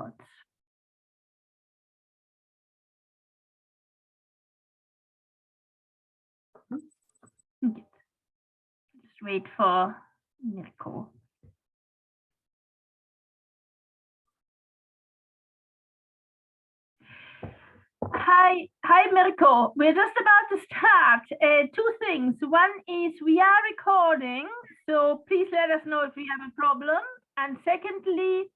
out. Just wait for Mirko. Hi, Mirko. We're just about to start. Two things. One is we are recording, so please let us know if we have a problem. And secondly,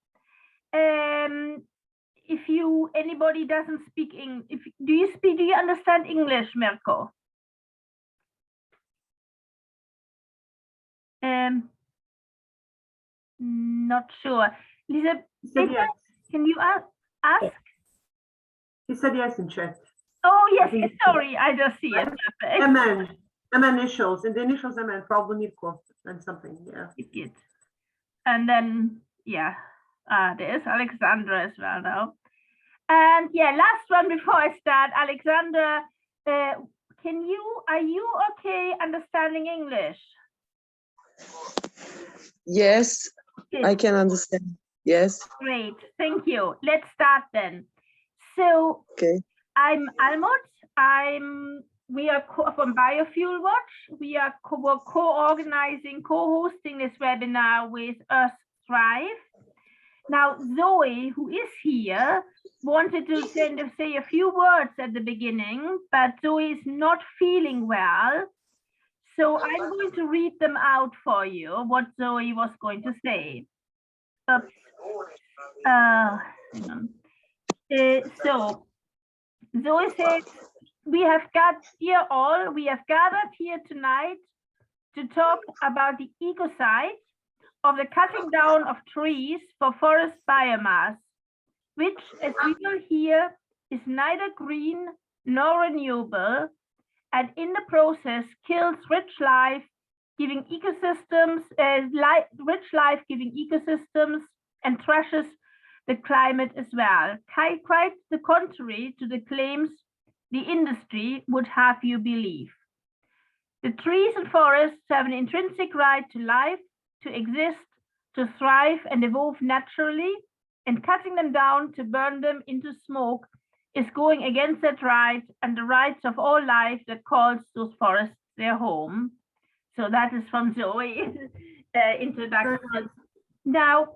if anybody doesn't speak English, do you understand English, Mirko? Not sure. Lisa, yes. Can you ask? He said yes in chat. Oh, yes, sorry, I just see it. MN initials, and the initials MN, probably Mirko and something, yeah. Good. And then, yeah, there's Alexandra as well now. And yeah, last one before I start, Alexandra, are you okay understanding English? Yes, Good. I can understand. Yes. Great, thank you. Let's start then. So, okay. I'm Almut. We are from Biofuel Watch. We are co-organizing, co-hosting this webinar with Earth Thrive. Now, Zoe, who is here, wanted to say a few words at the beginning, but Zoe is not feeling well. So I'm going to read them out for you, what Zoe was going to say. Oops. So Zoe said, we have gathered here tonight to talk about the ecocide of the cutting down of trees for forest biomass, which, as we will hear, is neither green nor renewable, and in the process kills rich life-giving ecosystems, and trashes the climate as well. Quite the contrary to the claims the industry would have you believe. The trees and forests have an intrinsic right to life, to exist, to thrive and evolve naturally, and cutting them down to burn them into smoke is going against that right and the rights of all life that calls those forests their home. So that is from Zoe introduction. Now,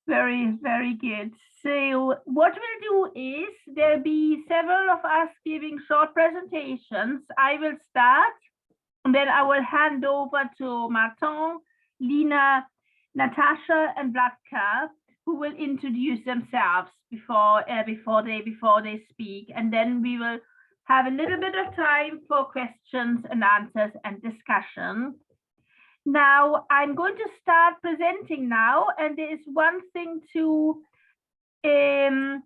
very, very good. So what we'll do is there'll be several of us giving short presentations. I will start, and then I will hand over to Martin, Lina, Natasha, and Vlatka, who will introduce themselves before they speak, and then we will have a little bit of time for questions and answers and discussion. Now I'm going to start presenting now, and there is one thing to the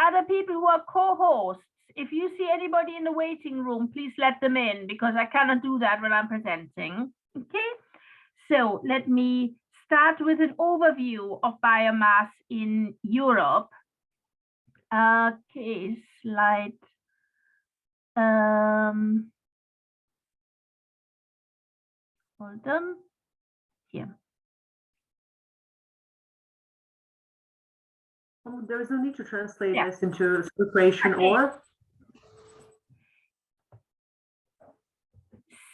other people who are co-hosts. If you see anybody in the waiting room, please let them in, because I cannot do that when I'm presenting. Okay, so let me start with an overview of biomass in Europe. Okay, slide. Hold on. Here. Oh, there is no need to translate this into Croatian, okay. Or?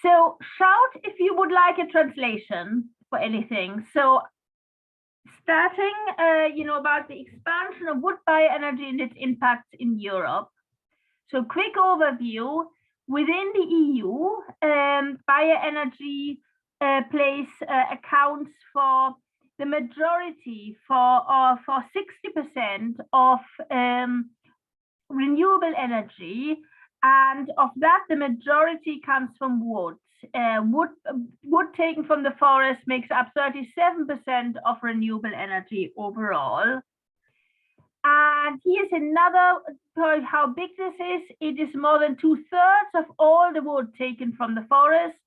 So shout if you would like a translation for anything. So starting, about the expansion of wood bioenergy and its impacts in Europe. So quick overview. Within the EU, bioenergy accounts for the majority, for 60% of renewable energy, and of that the majority comes from wood. Wood taken from the forest makes up 37% of renewable energy overall. And here's another point how big this is. It is more than 2/3 of all the wood taken from the forest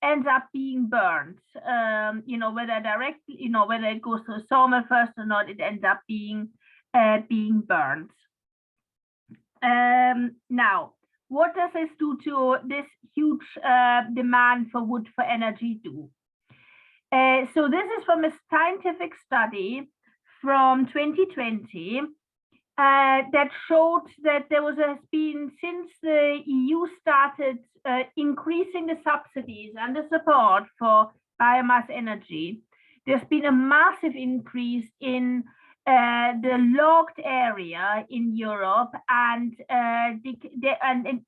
ends up being burned. Whether directly, whether it goes to a sawmill first or not, it ends up being burned. Now, what does this do to this huge demand for wood for energy do? So this is from a scientific study from 2020 that showed that there has been, since the EU started increasing the subsidies and the support for biomass energy, there's been a massive increase in the logged area in Europe, and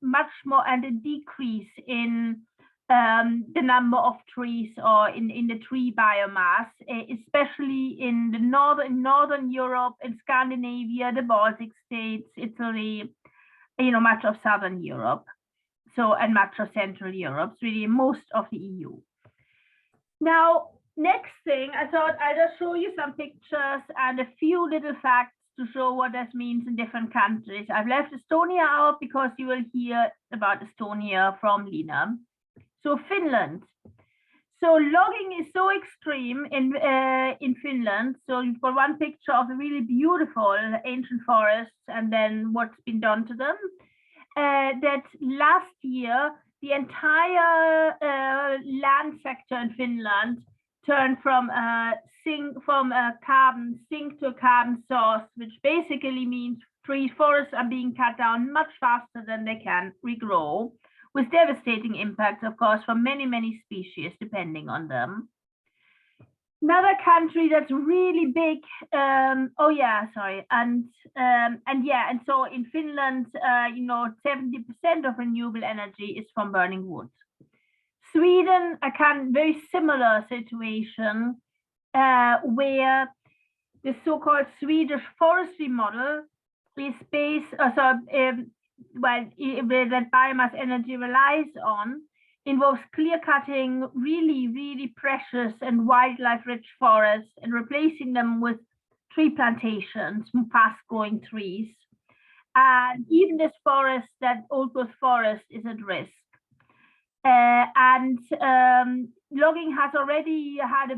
much more, and a decrease in the number of trees, or in the tree biomass, especially in the northern Europe, in Scandinavia, the Baltic states, Italy, much of southern Europe, and much of Central Europe, really most of the EU. Now, next thing, I thought I'd just show you some pictures and a few little facts to show what this means in different countries. I've left Estonia out because you will hear about Estonia from Lina. So Finland. So logging is so extreme in Finland. So you've got one picture of the really beautiful ancient forests and then what's been done to them. That last year, the entire land sector in Finland turned from a carbon sink to a carbon source, which basically means forests are being cut down much faster than they can regrow, with devastating impacts, of course, for many, many species, depending on them. Another country that's really big, and so in Finland, 70% of renewable energy is from burning wood. Sweden, a very similar situation, where the so-called Swedish forestry model is based, that biomass energy relies on, involves clear-cutting really, really precious and wildlife-rich forests and replacing them with tree plantations, fast-growing trees. And even this forest, that old growth forest, is at risk. Logging has already had a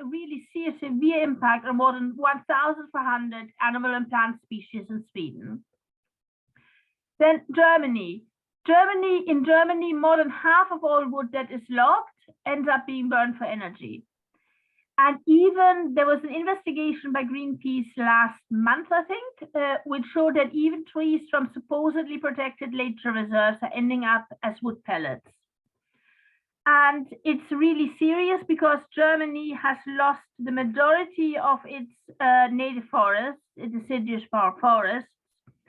really severe impact on more than 1,400 animal and plant species in Sweden. Then Germany. In Germany, more than half of all wood that is logged ends up being burned for energy. And even there was an investigation by Greenpeace last month, I think, which showed that even trees from supposedly protected nature reserves are ending up as wood pellets. And it's really serious because Germany has lost the majority of its native forests, its deciduous forests.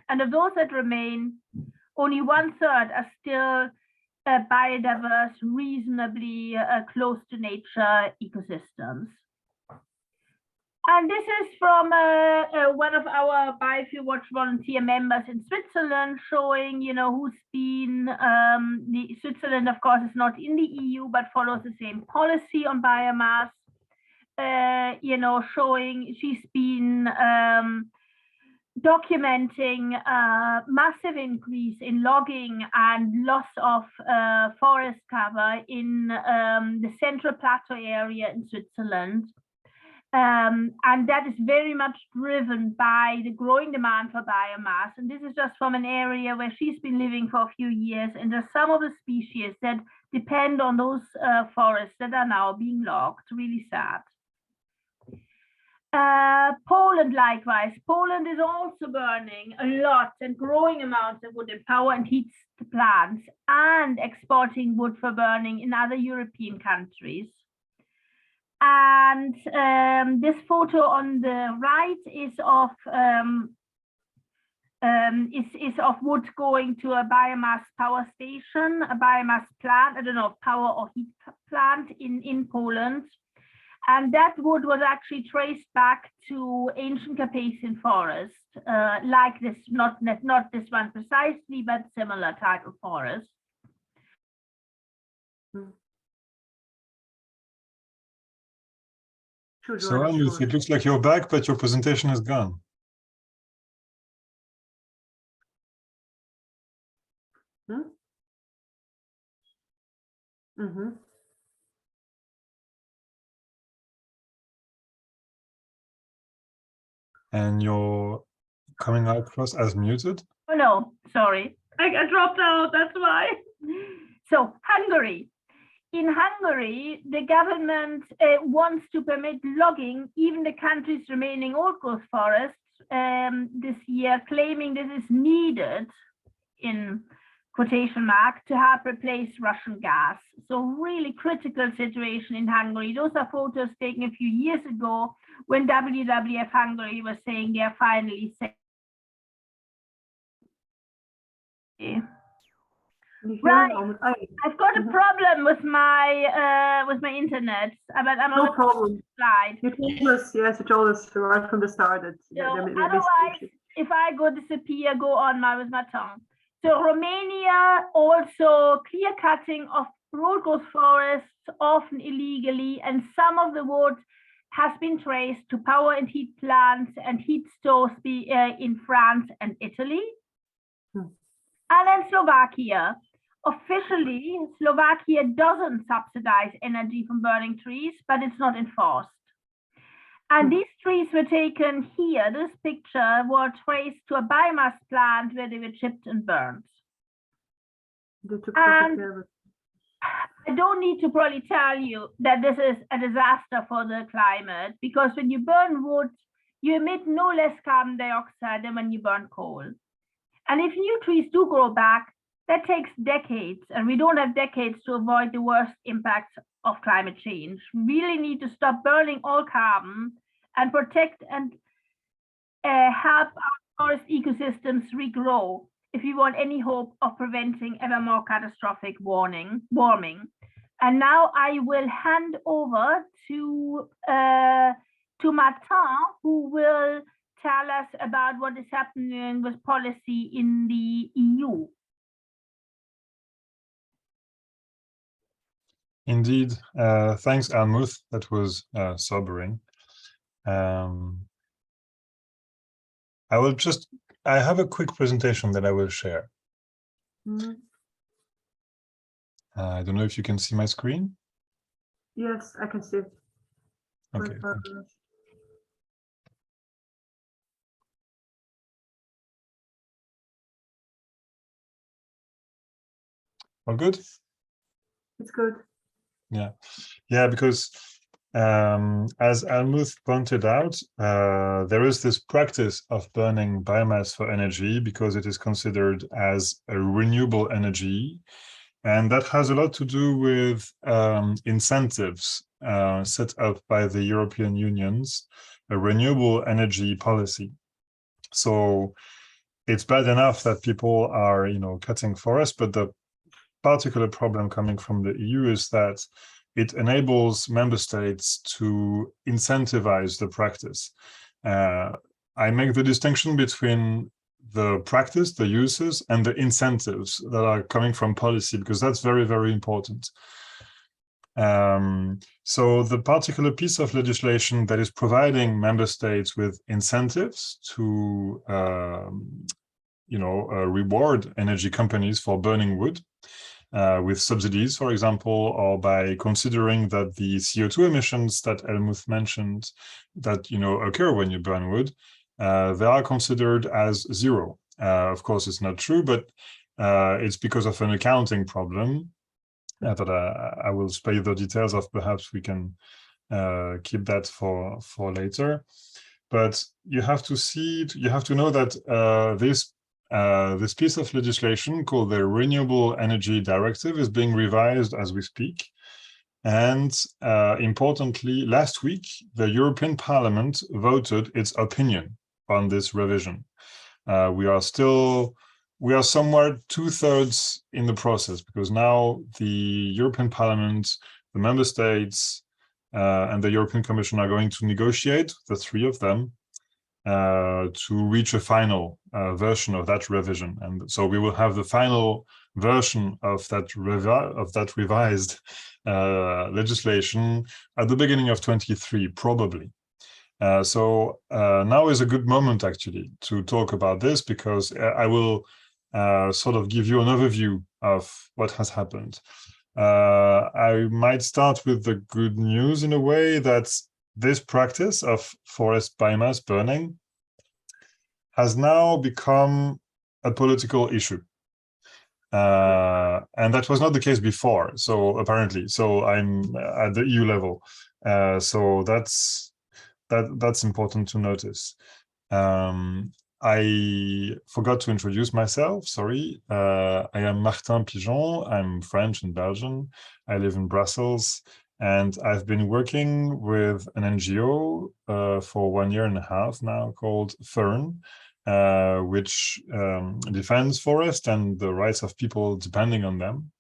And of those that remain, only 1/3 are still biodiverse, reasonably close to nature ecosystems. And this is from one of our Biofuel Watch volunteer members in Switzerland, showing, who's been, Switzerland, of course, is not in the EU, but follows the same policy on biomass, showing she's been documenting a massive increase in logging and loss of forest cover in the central plateau area in Switzerland. And that is very much driven by the growing demand for biomass. And this is just from an area where she's been living for a few years. And there's some of the species that depend on those forests that are now being logged. Really sad. Poland, likewise. Poland is also burning a lot and growing amounts of wood and power and heats the plants, and exporting wood for burning in other European countries. And this photo on the right is of wood going to a biomass power station, a biomass plant, I don't know, power or heat plant in Poland. And that wood was actually traced back to ancient Carpathian forest, like this, not this one precisely, but similar type of forest. So Alice, it looks like you're back, but your presentation is gone. And you're coming across as muted? Oh no, sorry. I dropped out, that's why. So Hungary. in Hungary, the government wants to permit logging even the country's remaining old growth forests this year, claiming this is needed, in quotation mark, to help replace Russian gas. So really critical situation in Hungary. Those are photos taken a few years ago when WWF Hungary was saying they are finally safe. Right. I've got a problem with my internet, but I'm No problem. slide. You told us, yes, you told us right from the start that Otherwise, if I disappear, go on with my tongue. So Romania also clear cutting of road growth forests, often illegally, and some of the wood has been traced to power and heat plants and heat stoves in France and Italy. And then Slovakia. Officially, Slovakia doesn't subsidize energy from burning trees, but it's not enforced. And these trees were taken here. This picture was traced to a biomass plant where they were chipped and burned. And I don't need to probably tell you that this is a disaster for the climate, because when you burn wood, you emit no less carbon dioxide than when you burn coal. And if new trees do grow back, that takes decades, and we don't have decades to avoid the worst impacts of climate change. We really need to stop burning all carbon and protect and help our forest ecosystems regrow if we want any hope of preventing ever more catastrophic warming. And now I will hand over to Martin, who will tell us about what is happening with policy in the EU. Indeed. Thanks, Almuth. That was sobering. I have a quick presentation that I will share. I don't know if you can see my screen. Yes, I can see it. Okay. Thank you. All good? It's good. Yeah, because as Almuth pointed out, there is this practice of burning biomass for energy because it is considered as a renewable energy. And that has a lot to do with incentives set up by the European Union's renewable energy policy. So it's bad enough that people are, cutting forests, but the particular problem coming from the EU is that it enables member states to incentivize the practice. I make the distinction between the practice, the uses, and the incentives that are coming from policy, because that's very, very important. So the particular piece of legislation that is providing member states with incentives to, reward energy companies for burning wood, with subsidies, for example, or by considering that the CO2 emissions that Helmut mentioned that occur when you burn wood, they are considered as zero. Of course, it's not true, but it's because of an accounting problem that I will spare you the details of. Perhaps we can keep that for later. But you have to know that this piece of legislation called the Renewable Energy Directive is being revised as we speak. And importantly, last week, the European Parliament voted its opinion on this revision. We are somewhere 2/3 in the process, because now the European Parliament, the member states, and the European Commission are going to negotiate, the three of them, to reach a final version of that revision. And so we will have the final version of that revised legislation at the beginning of 2023, probably. So now is a good moment actually to talk about this, because I will sort of give you an overview of what has happened. I might start with the good news in a way, that this practice of forest biomass burning has now become a political issue. And that was not the case before. So apparently, so I'm at the EU level. So that's important to notice. I forgot to introduce myself, sorry. I am Martin Pigeon, I'm French and Belgian. I live in Brussels, and I've been working with an NGO for 1.5 years now called Fern, which defends forest and the rights of people depending on them.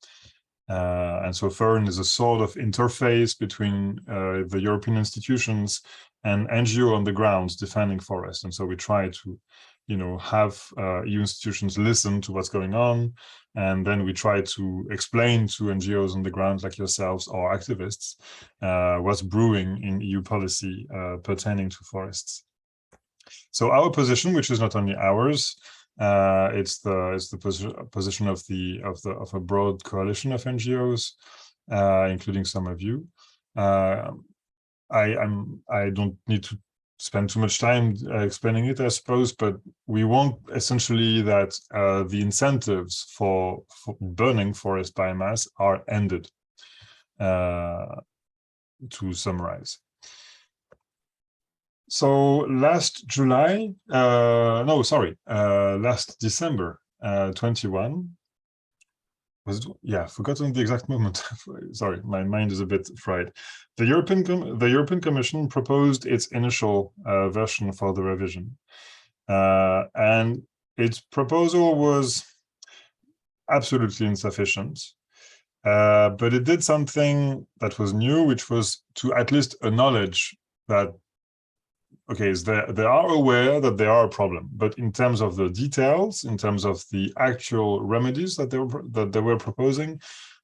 And so Fern is a sort of interface between the European institutions and NGO on the ground defending forest. And so we try to, have EU institutions listen to what's going on, and then we try to explain to NGOs on the ground like yourselves or activists what's brewing in EU policy pertaining to forests. So our position, which is not only ours, it's the position of a broad coalition of NGOs, including some of you. I don't need to spend too much time explaining it, I suppose, but we want essentially that the incentives for burning forest biomass are ended, to summarize. So last December 21, forgotten the exact moment. Sorry, my mind is a bit fried. The European Commission proposed its initial version for the revision, and its proposal was absolutely insufficient. But it did something that was new, which was to at least acknowledge that, okay, they are aware that they are a problem, but in terms of the details, in terms of the actual remedies that they were proposing,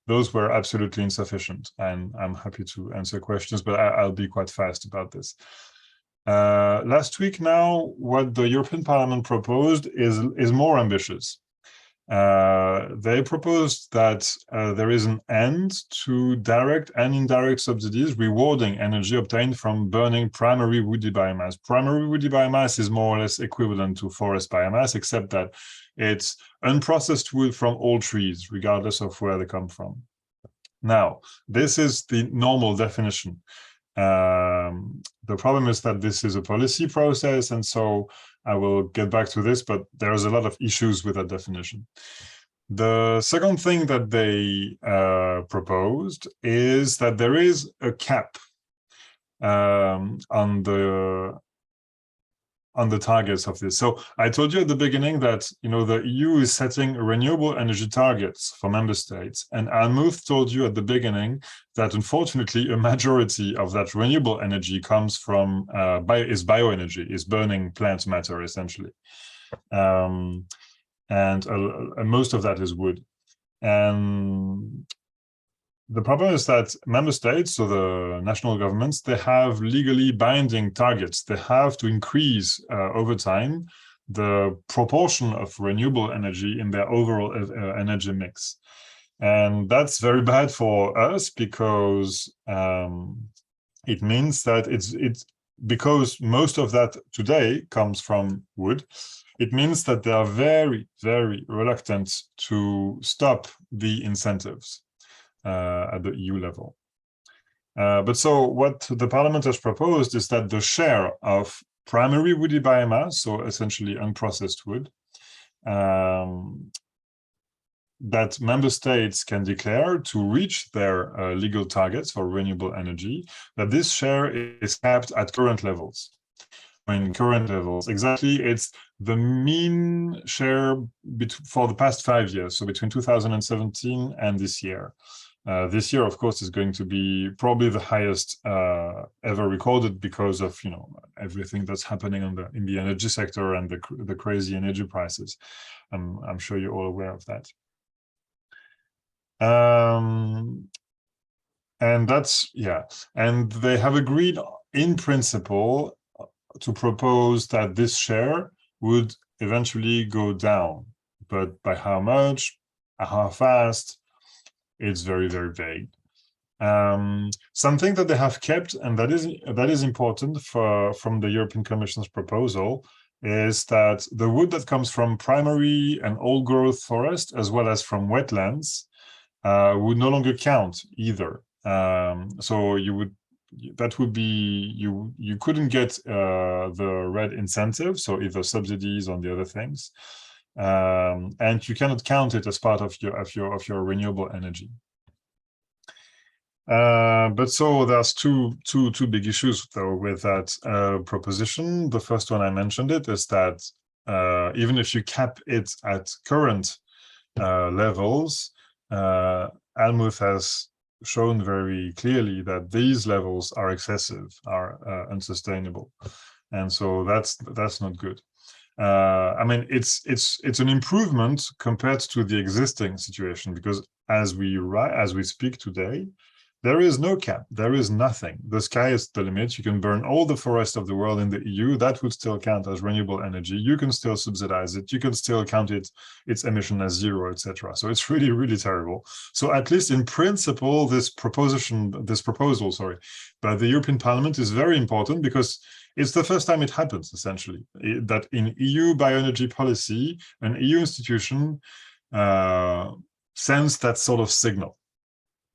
those were absolutely insufficient. And I'm happy to answer questions, but I'll be quite fast about this. Last week now, what the European Parliament proposed is more ambitious. They proposed that there is an end to direct and indirect subsidies rewarding energy obtained from burning primary woody biomass. Primary woody biomass is more or less equivalent to forest biomass, except that it's unprocessed wood from all trees, regardless of where they come from. Now, this is the normal definition. The problem is that this is a policy process, and so I will get back to this, but there's a lot of issues with that definition. The second thing that they proposed is that there is a cap on the targets of this. So I told you at the beginning that the EU is setting renewable energy targets for member states, and Almuth told you at the beginning that unfortunately a majority of that renewable energy comes from bioenergy, is burning plant matter essentially, and most of that is wood. And the problem is that member states, so the national governments, they have legally binding targets. They have to increase over time the proportion of renewable energy in their overall energy mix. And that's very bad for us because it means that it's because most of that today comes from wood. It means that they are very, very reluctant to stop the incentives at the EU level. But so what the Parliament has proposed is that the share of primary woody biomass, so essentially unprocessed wood, that member states can declare to reach their legal targets for renewable energy, that this share is capped at current levels. In current levels, exactly, it's the mean share for the past 5 years, so between 2017 and this year. This year, of course, is going to be probably the highest ever recorded because of everything that's happening in the energy sector and the crazy energy prices. I'm sure you're all aware of that. And that's and they have agreed in principle to propose that this share would eventually go down, but by how much, how fast? It's very, very vague. Something that they have kept, and that is important from the European Commission's proposal, is that the wood that comes from primary and old growth forest, as well as from wetlands, would no longer count either. So that would be, you couldn't get the red incentive, so either subsidies on the other things, and you cannot count it as part of your renewable energy. But so there's two big issues though with that proposition. The first one, I mentioned it, is that even if you cap it at current levels, Helmut has shown very clearly that these levels are excessive, are unsustainable, and so that's not good. I mean, it's an improvement compared to the existing situation, because as we speak today, there is no cap, there is nothing. The sky is the limit. You can burn all the forest of the world in the EU. That would still count as renewable energy. You can still subsidize it. You can still count its emission as zero, etc. So it's really, really terrible. So at least in principle, this proposal, by the European Parliament is very important, because it's the first time it happens, essentially, that in EU bioenergy policy, an EU institution sends that sort of signal.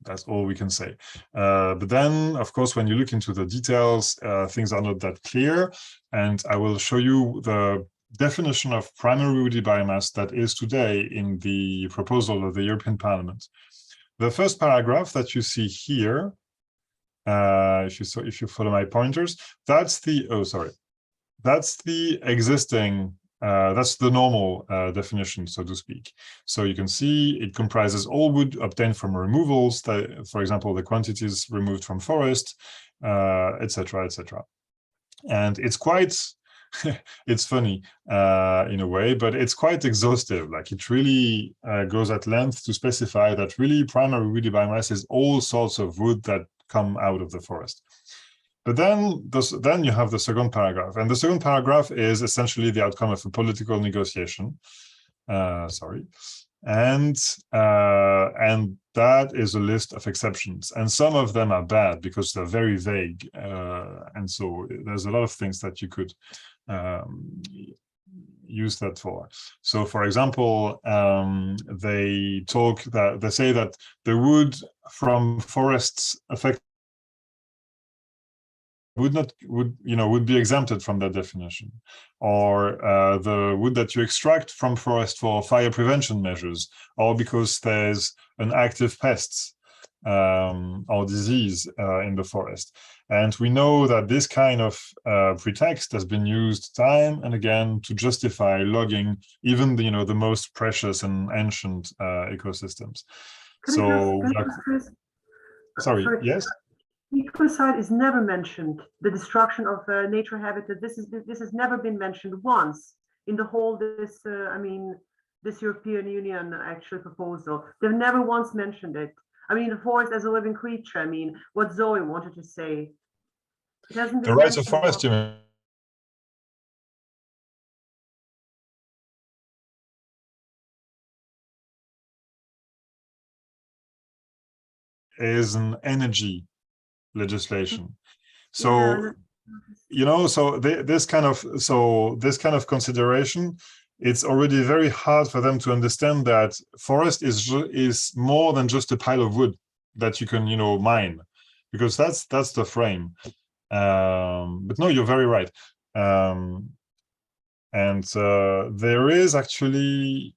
That's all we can say. But then, of course, when you look into the details, things are not that clear. And I will show you the definition of primary woody biomass that is today in the proposal of the European Parliament. The first paragraph that you see here, if you follow my pointers, that's the existing. That's the normal definition, so to speak. So you can see it comprises all wood obtained from removals, for example, the quantities removed from forest, etc., etc. And it's quite, it's funny in a way, but it's quite exhaustive. Like, it really goes at length to specify that really primary woody biomass is all sorts of wood that come out of the forest. But then you have the second paragraph, and the second paragraph is essentially the outcome of a political negotiation. And that is a list of exceptions, and some of them are bad because they're very vague, and so there's a lot of things that you could use that for. So, for example, they say that the wood from forests affected would be exempted from that definition, or the wood that you extract from forest for fire prevention measures, or because there's an active pest or disease in the forest. And we know that this kind of pretext has been used time and again to justify logging even the most precious and ancient ecosystems. Sorry, yes. Ecocide is never mentioned. The destruction of nature habitat. This has never been mentioned once in the whole this European Union actual proposal. They've never once mentioned it. I mean, the forest as a living creature. I mean, what Zoe wanted to say. It hasn't been the rights of forest, you mean? Is an energy legislation. So so this kind of consideration, it's already very hard for them to understand that forest is more than just a pile of wood that you can mine, because that's the frame. But no, you're very right. And there is actually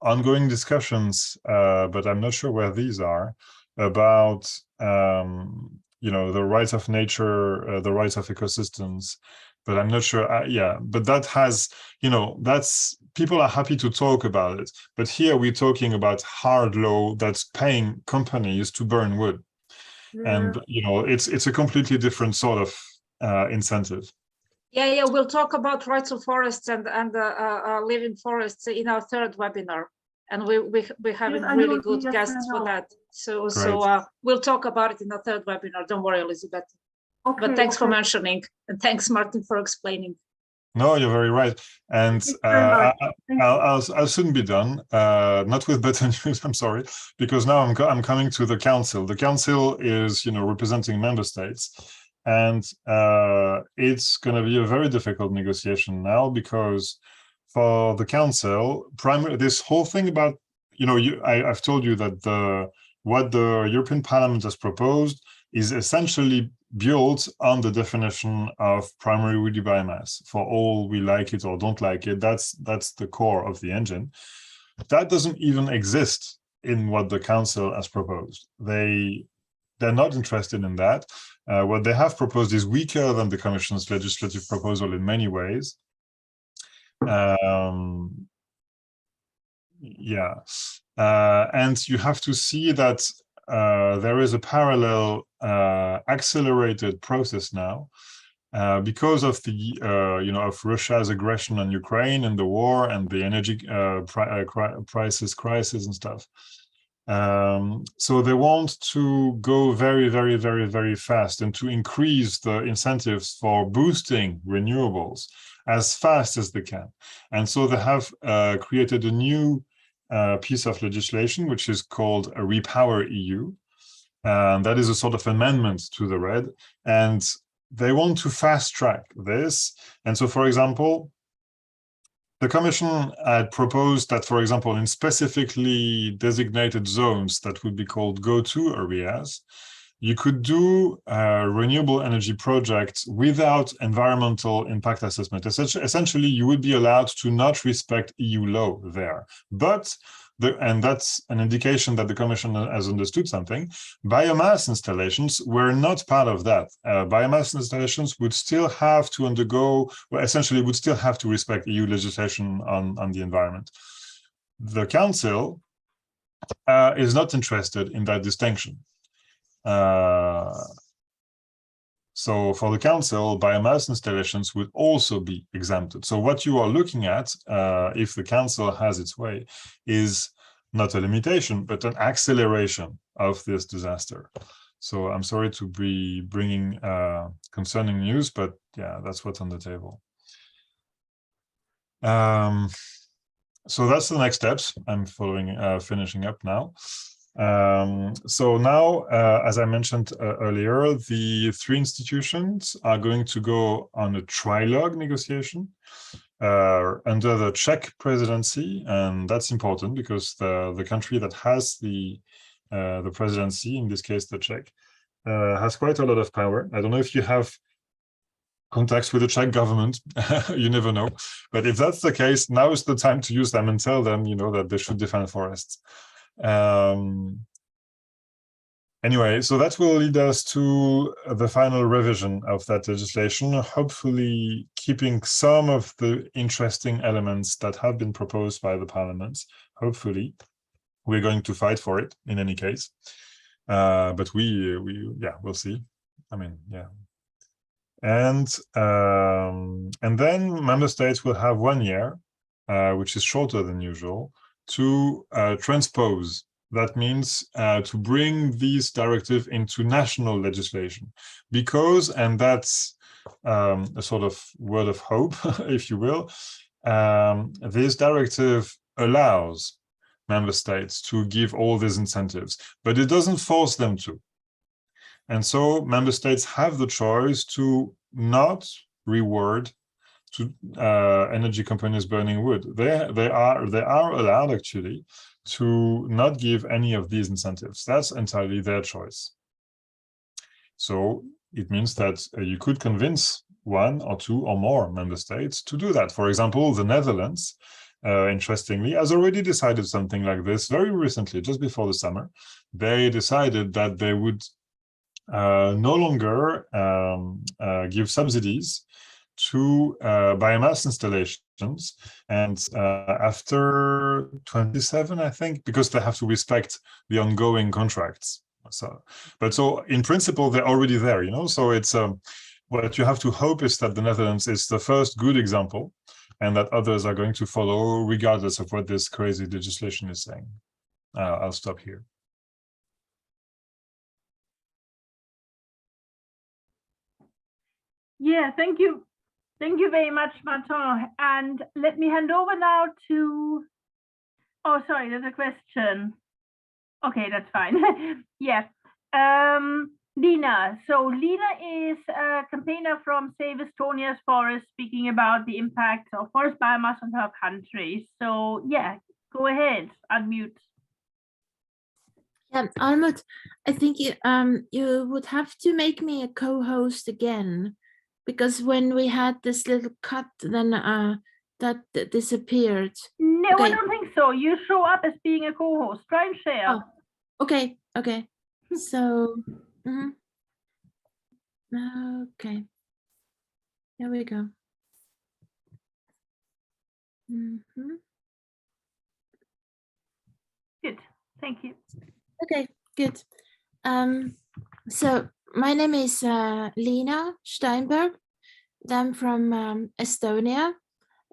ongoing discussions, but I'm not sure where these are, about the rights of nature, the rights of ecosystems, but I'm not sure. But that has, that's, people are happy to talk about it, but here we're talking about hard law that's paying companies to burn wood, and it's a completely different sort of incentive. Yeah, we'll talk about rights of forests and living forests in our third webinar. And we have a really good guests for that. So we'll talk about it in the third webinar. Don't worry, Elizabeth. Okay, but thanks for mentioning, and thanks, Martin, for explaining. No, you're very right. And I'll soon be done. Not with better news, I'm sorry, because now I'm coming to the council. The council is representing member states, And it's going to be a very difficult negotiation now, because for the council, this whole thing about, I've told you that what the European Parliament has proposed is essentially built on the definition of primary woody biomass. For all we like it or don't like it, that's the core of the engine. That doesn't even exist in what the council has proposed. They're not interested in that. What they have proposed is weaker than the Commission's legislative proposal in many ways. And you have to see that there is a parallel accelerated process now because of the of Russia's aggression on Ukraine and the war and the energy crisis and stuff. So they want to go very, very, very, very fast and to increase the incentives for boosting renewables as fast as they can. And so they have created a new piece of legislation, which is called a Repower EU. That is a sort of amendment to the RED. And they want to fast track this. And so, for example, the Commission had proposed that, for example, in specifically designated zones that would be called go-to areas, you could do renewable energy projects without environmental impact assessment. Essentially, you would be allowed to not respect EU law there. But, and that's an indication that the Commission has understood something, biomass installations were not part of that. Biomass installations would still have to undergo, well, essentially would still have to respect EU legislation on the environment. The Council is not interested in that distinction. So for the Council, biomass installations would also be exempted. So what you are looking at, if the Council has its way, is not a limitation, but an acceleration of this disaster. So I'm sorry to be bringing concerning news, but yeah, that's what's on the table. So that's the next steps. I'm finishing up now. So now, as I mentioned earlier, the three institutions are going to go on a trilogue negotiation under the Czech presidency, and that's important because the country that has the presidency, in this case the Czech, has quite a lot of power. I don't know if you have contacts with the Czech government, you never know. But if that's the case, now is the time to use them and tell them, that they should defend forests. Anyway, so that will lead us to the final revision of that legislation, hopefully keeping some of the interesting elements that have been proposed by the parliaments. Hopefully, we're going to fight for it in any case. But we'll see. I mean, yeah. And then member states will have 1 year, which is shorter than usual, to transpose. That means to bring this directive into national legislation, because, and that's a sort of word of hope, if you will, this directive allows member states to give all these incentives, but it doesn't force them to. And so member states have the choice to not reward to energy companies burning wood. They are allowed actually to not give any of these incentives. That's entirely their choice. So it means that you could convince 1 or 2 or more member states to do that. For example, the Netherlands, interestingly, has already decided something like this very recently, just before the summer. They decided that they would no longer give subsidies to biomass installations, and after 27, I think, because they have to respect the ongoing contracts. So in principle, they're already there, so it's what you have to hope is that the Netherlands is the first good example, and that others are going to follow regardless of what this crazy legislation is saying. I'll stop here. Yeah, thank you. Thank you very much, Martin. And let me hand over now to, oh, sorry, there's a question. Okay, that's fine. Yeah. Lina. So Lina is a campaigner from Save Estonia's Forest, speaking about the impact of forest biomass on her country. So yeah, go ahead, unmute. Yeah, Almut, I think you would have to make me a co-host again, because when we had this little cut, then that disappeared. No, Okay. I don't think so. You show up as being a co-host. Try and share. Oh, okay. So, okay. There we go. Good. Thank you. Okay, good. So my name is Lina Steinberg. I'm from Estonia,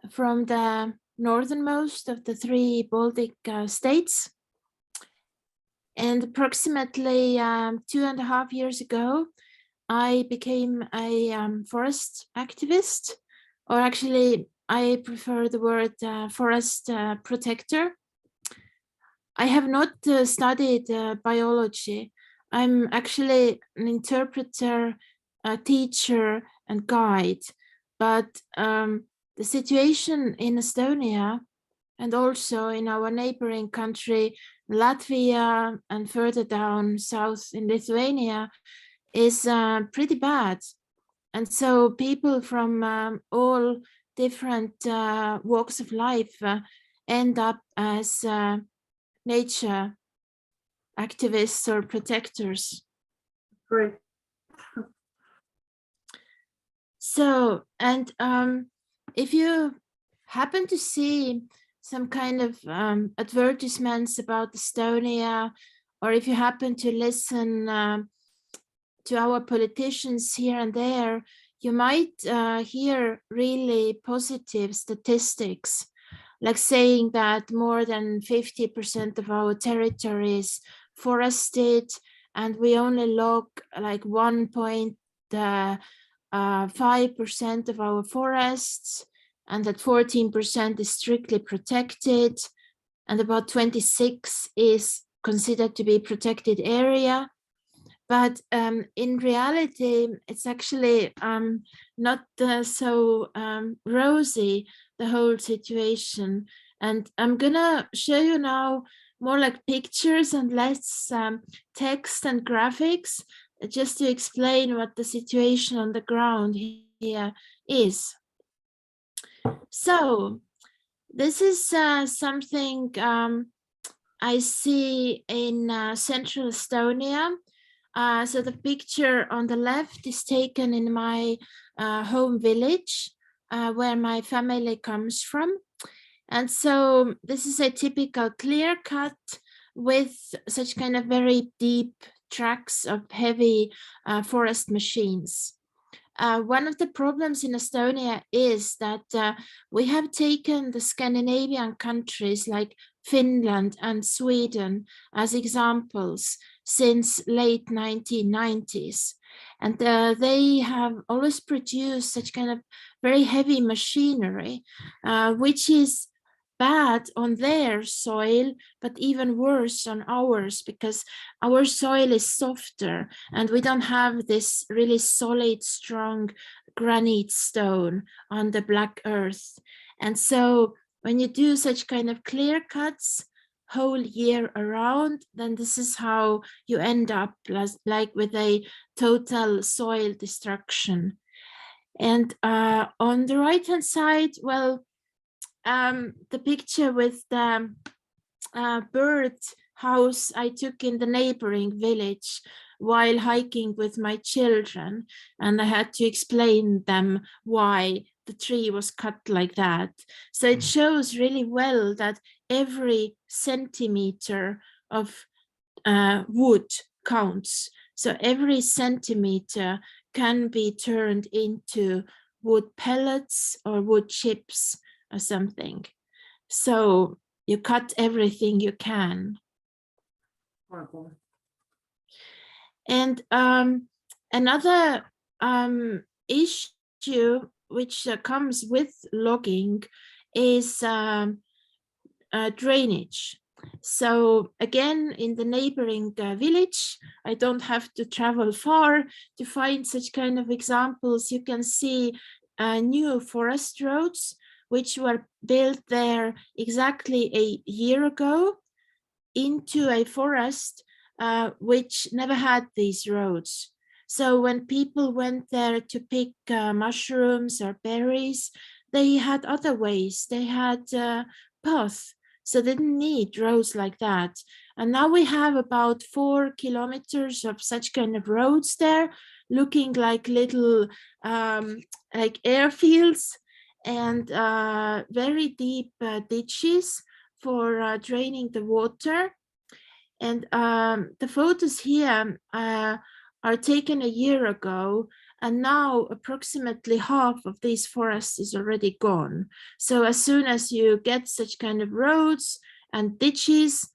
from the northernmost of the 3 Baltic states. And approximately 2.5 years ago, I became a forest activist, or actually I prefer the word forest protector. I have not studied biology. I'm actually an interpreter, a teacher, and guide. But the situation in Estonia, and also in our neighboring country, Latvia, and further down south in Lithuania, is pretty bad. And so people from all different walks of life end up as nature activists or protectors. Great. So, and if you happen to see some kind of advertisements about Estonia, or if you happen to listen to our politicians here and there, you might hear really positive statistics, like saying that more than 50% of our territory is forested, and we only log like 1.5% of our forests, and that 14% is strictly protected, and about 26 is considered to be protected area. But in reality, it's actually not so rosy, the whole situation. And I'm gonna show you now more like pictures and less text and graphics, just to explain what the situation on the ground here is. So this is something I see in central Estonia. So the picture on the left is taken in my home village, where my family comes from. And so this is a typical clear cut with such kind of very deep tracks of heavy forest machines. One of the problems in Estonia is that we have taken the Scandinavian countries like Finland and Sweden as examples since late 1990s. And they have always produced such kind of very heavy machinery, which is bad on their soil, but even worse on ours, because our soil is softer and we don't have this really solid, strong granite stone on the black earth. And so when you do such kind of clear cuts whole year around, then this is how you end up, like with a total soil destruction. And on the right hand side, well, the picture with the bird house I took in the neighboring village while hiking with my children, and I had to explain them why the tree was cut like that. So it shows really well that every centimeter of wood counts. So every centimeter can be turned into wood pellets or wood chips or something. So you cut everything you can. Wonderful. And another issue which comes with logging is drainage. So again, in the neighboring village, I don't have to travel far to find such kind of examples. You can see new forest roads, which were built there exactly a year ago into a forest which never had these roads. So when people went there to pick mushrooms or berries, they had other ways. They had paths, so they didn't need roads like that. And now we have about 4 kilometers of such kind of roads there, looking like little like airfields, and very deep ditches for draining the water. And the photos here are taken a year ago, and now approximately half of these forests is already gone. So as soon as you get such kind of roads and ditches,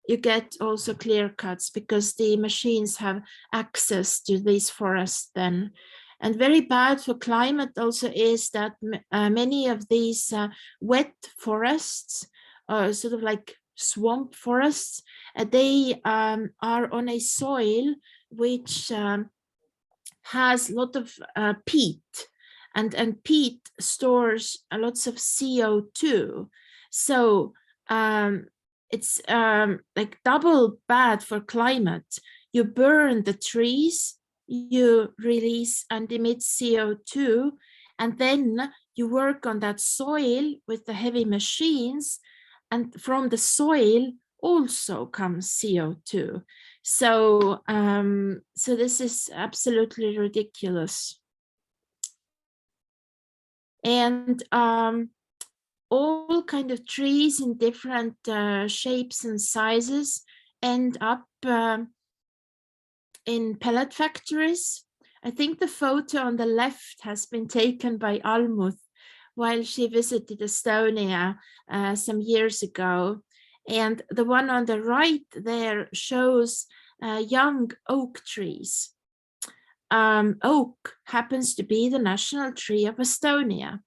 you get also clear cuts, because the machines have access to these forests then. And very bad for climate also is that many of these wet forests, sort of like swamp forests, they are on a soil which has a lot of peat, and peat stores lots of CO2. So it's like double bad for climate. You burn the trees, you release and emit CO2, and then you work on that soil with the heavy machines, and from the soil also comes CO2. So, so this is absolutely ridiculous. And all kind of trees in different shapes and sizes end up in pellet factories. I think the photo on the left has been taken by Almuth while she visited Estonia some years ago. And the one on the right there shows young oak trees. Oak happens to be the national tree of Estonia,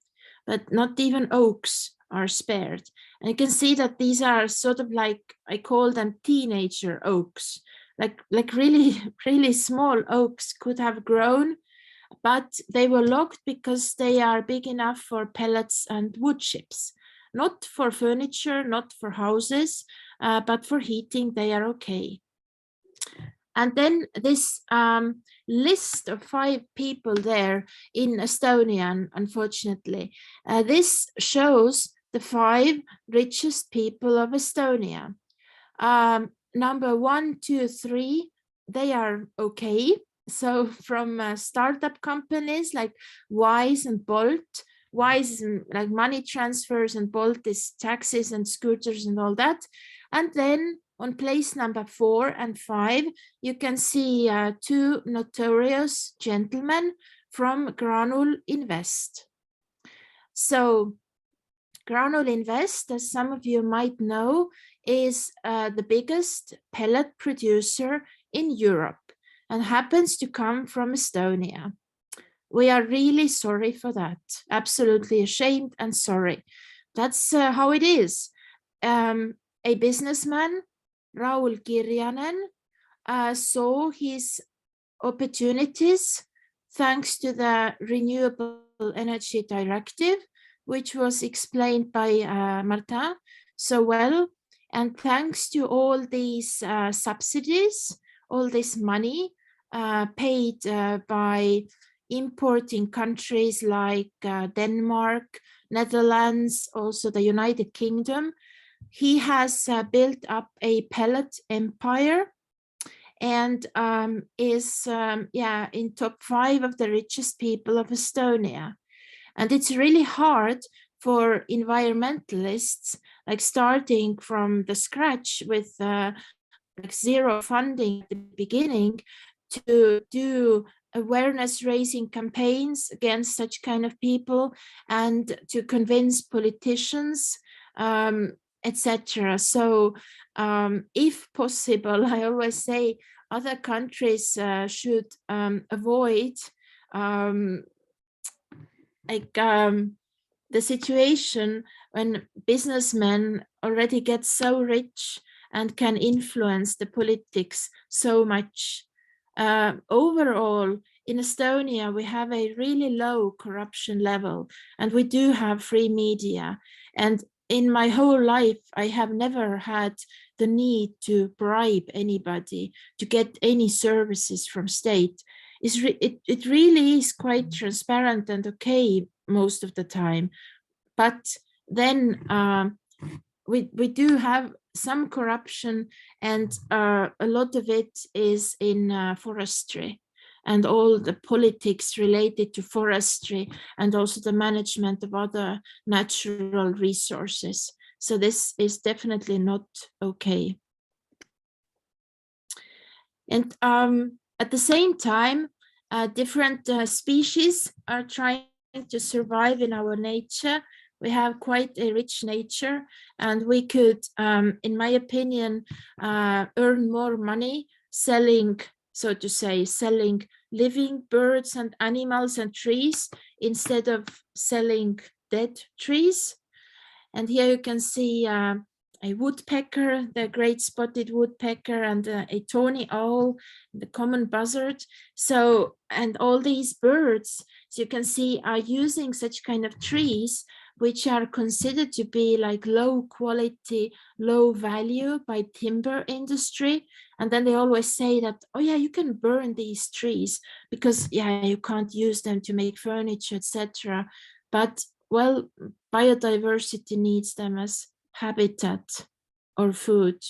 but not even oaks are spared. And you can see that these are sort of like, I call them teenager oaks, like really, really small oaks could have grown, but they were logged because they are big enough for pellets and wood chips. Not for furniture, not for houses, but for heating, they are okay. And then this list of 5 people there in Estonia, unfortunately, this shows the 5 richest people of Estonia. Number 1, 2, 3, they are okay. So from startup companies like Wise and Bolt. Wise is like money transfers, and Bolt is taxis and scooters and all that. And then on place number 4 and 5, you can see 2 notorious gentlemen from Granul Invest. So Granul Invest, as some of you might know, is the biggest pellet producer in Europe and happens to come from Estonia. We are really sorry for that. Absolutely ashamed and sorry. That's how it is. A businessman, Raul Kirjanen, saw his opportunities thanks to the Renewable Energy Directive, which was explained by Martin so well. And thanks to all these subsidies, all this money paid by importing countries like Denmark, Netherlands, also the United Kingdom, he has built up a pellet empire and is in top 5 of the richest people of Estonia. And it's really hard for environmentalists, like starting from the scratch with like zero funding at the beginning, to do awareness raising campaigns against such kind of people and to convince politicians, etc. So if possible, I always say other countries should avoid the situation when businessmen already get so rich and can influence the politics so much. Overall, in Estonia, we have a really low corruption level, and we do have free media. And in my whole life, I have never had the need to bribe anybody to get any services from state. It really is quite transparent and okay most of the time. But then we do have some corruption, and a lot of it is in forestry and all the politics related to forestry and also the management of other natural resources. So this is definitely not okay. And at the same time, different species are trying to survive in our nature. We have quite a rich nature, and we could, in my opinion, earn more money selling, so to say, selling living birds and animals and trees instead of selling dead trees. And here you can see a woodpecker, the great spotted woodpecker, and a tawny owl, the common buzzard. So, and all these birds, as you can see, are using such kind of trees which are considered to be like low quality, low value by timber industry. And then they always say that, oh yeah, you can burn these trees because yeah, you can't use them to make furniture, etc. But well, biodiversity needs them as habitat or food.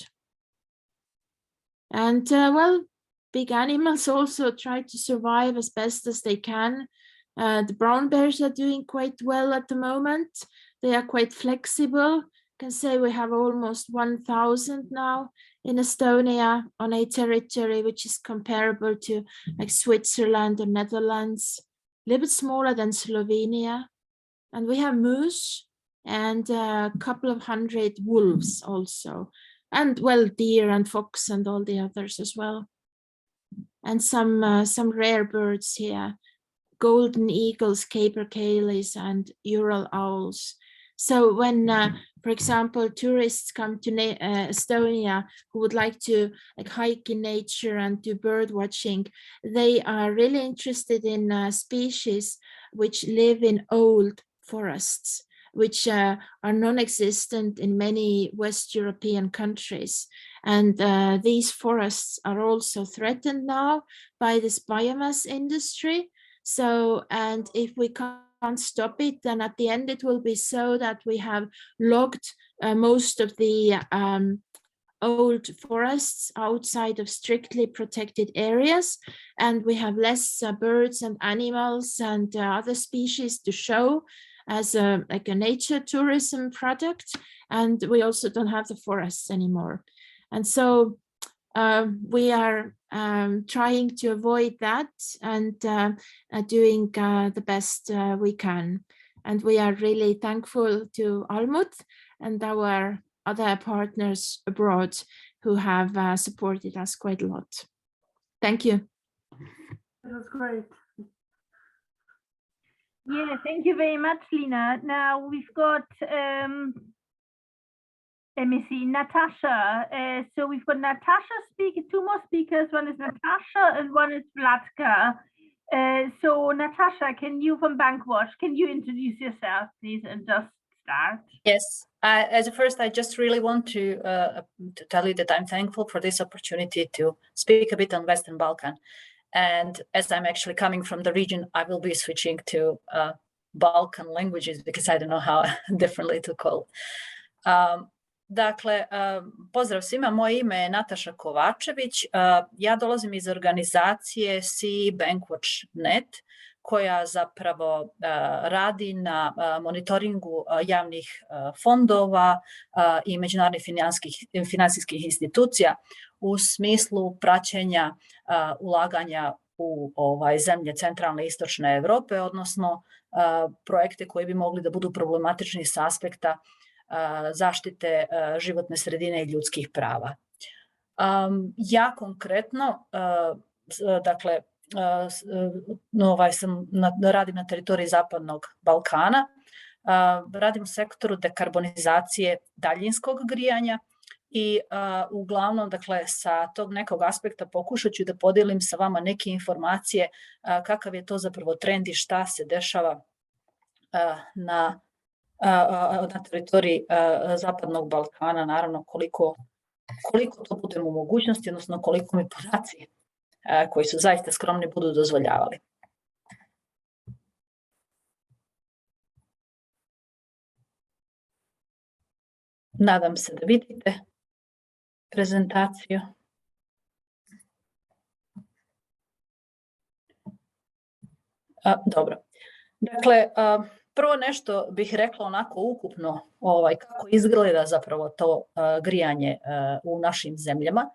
And well, big animals also try to survive as best as they can. The brown bears are doing quite well at the moment. They are quite flexible. You can say we have almost 1,000 now in Estonia on a territory which is comparable to like Switzerland or Netherlands, a little bit smaller than Slovenia. And we have moose and a couple of hundred wolves also. And well, deer and fox and all the others as well. And some rare birds here. Golden eagles, capercaillies, and Ural owls. So when, for example, tourists come to Estonia who would like to like hike in nature and do bird watching, they are really interested in species which live in old forests, which are non-existent in many West European countries. And these forests are also threatened now by this biomass industry. So, and if we can't stop it, then at the end it will be so that we have logged most of the old forests outside of strictly protected areas, and we have less birds and animals and other species to show as like a nature tourism product, and we also don't have the forests anymore. And so we are trying to avoid that and doing the best we can. And we are really thankful to Almut and our other partners abroad who have supported us quite a lot. Thank you. That was great. Yeah, thank you very much, Lina. Now we've got let me see, Natasha. So we've got Natasha speaking, two more speakers. One is Natasha and one is Vlatka. So Natasha, can you from Bankwatch, can you introduce yourself, please, and just start? Yes, as a first, I just really want to tell you that I'm thankful for this opportunity to speak a bit on Western Balkan. And as I'm actually coming from the region, I will be switching to Balkan languages because I don't know how differently to call it. Dakle, pozdrav svima, moje ime je Nataša Kovačević. Ja dolazim iz organizacije See Bankwatch.net, koja zapravo radi na monitoringu javnih fondova i međunarodnih financijskih institucija u smislu praćenja ulaganja u zemlje centralne i istočne Europe, odnosno projekte koji bi mogli da budu problematični sa aspekta zaštite životne sredine i ljudskih prava. Ja konkretno, dakle, radim na teritoriji Zapadnog Balkana, radim u sektoru dekarbonizacije daljinskog grijanja I uglavnom, dakle, sa tog nekog aspekta pokušat ću da podijelim sa vama neke informacije kakav je to zapravo trend i šta se dešava na teritoriji Zapadnog Balkana, naravno koliko to budemo u mogućnosti, odnosno koliko mi podaci koji su zaista skromni budu dozvoljavali. Nadam se da vidite prezentaciju. Dobro. Dakle, prvo nešto bih rekla onako ukupno kako izgleda zapravo to grijanje u našim zemljama.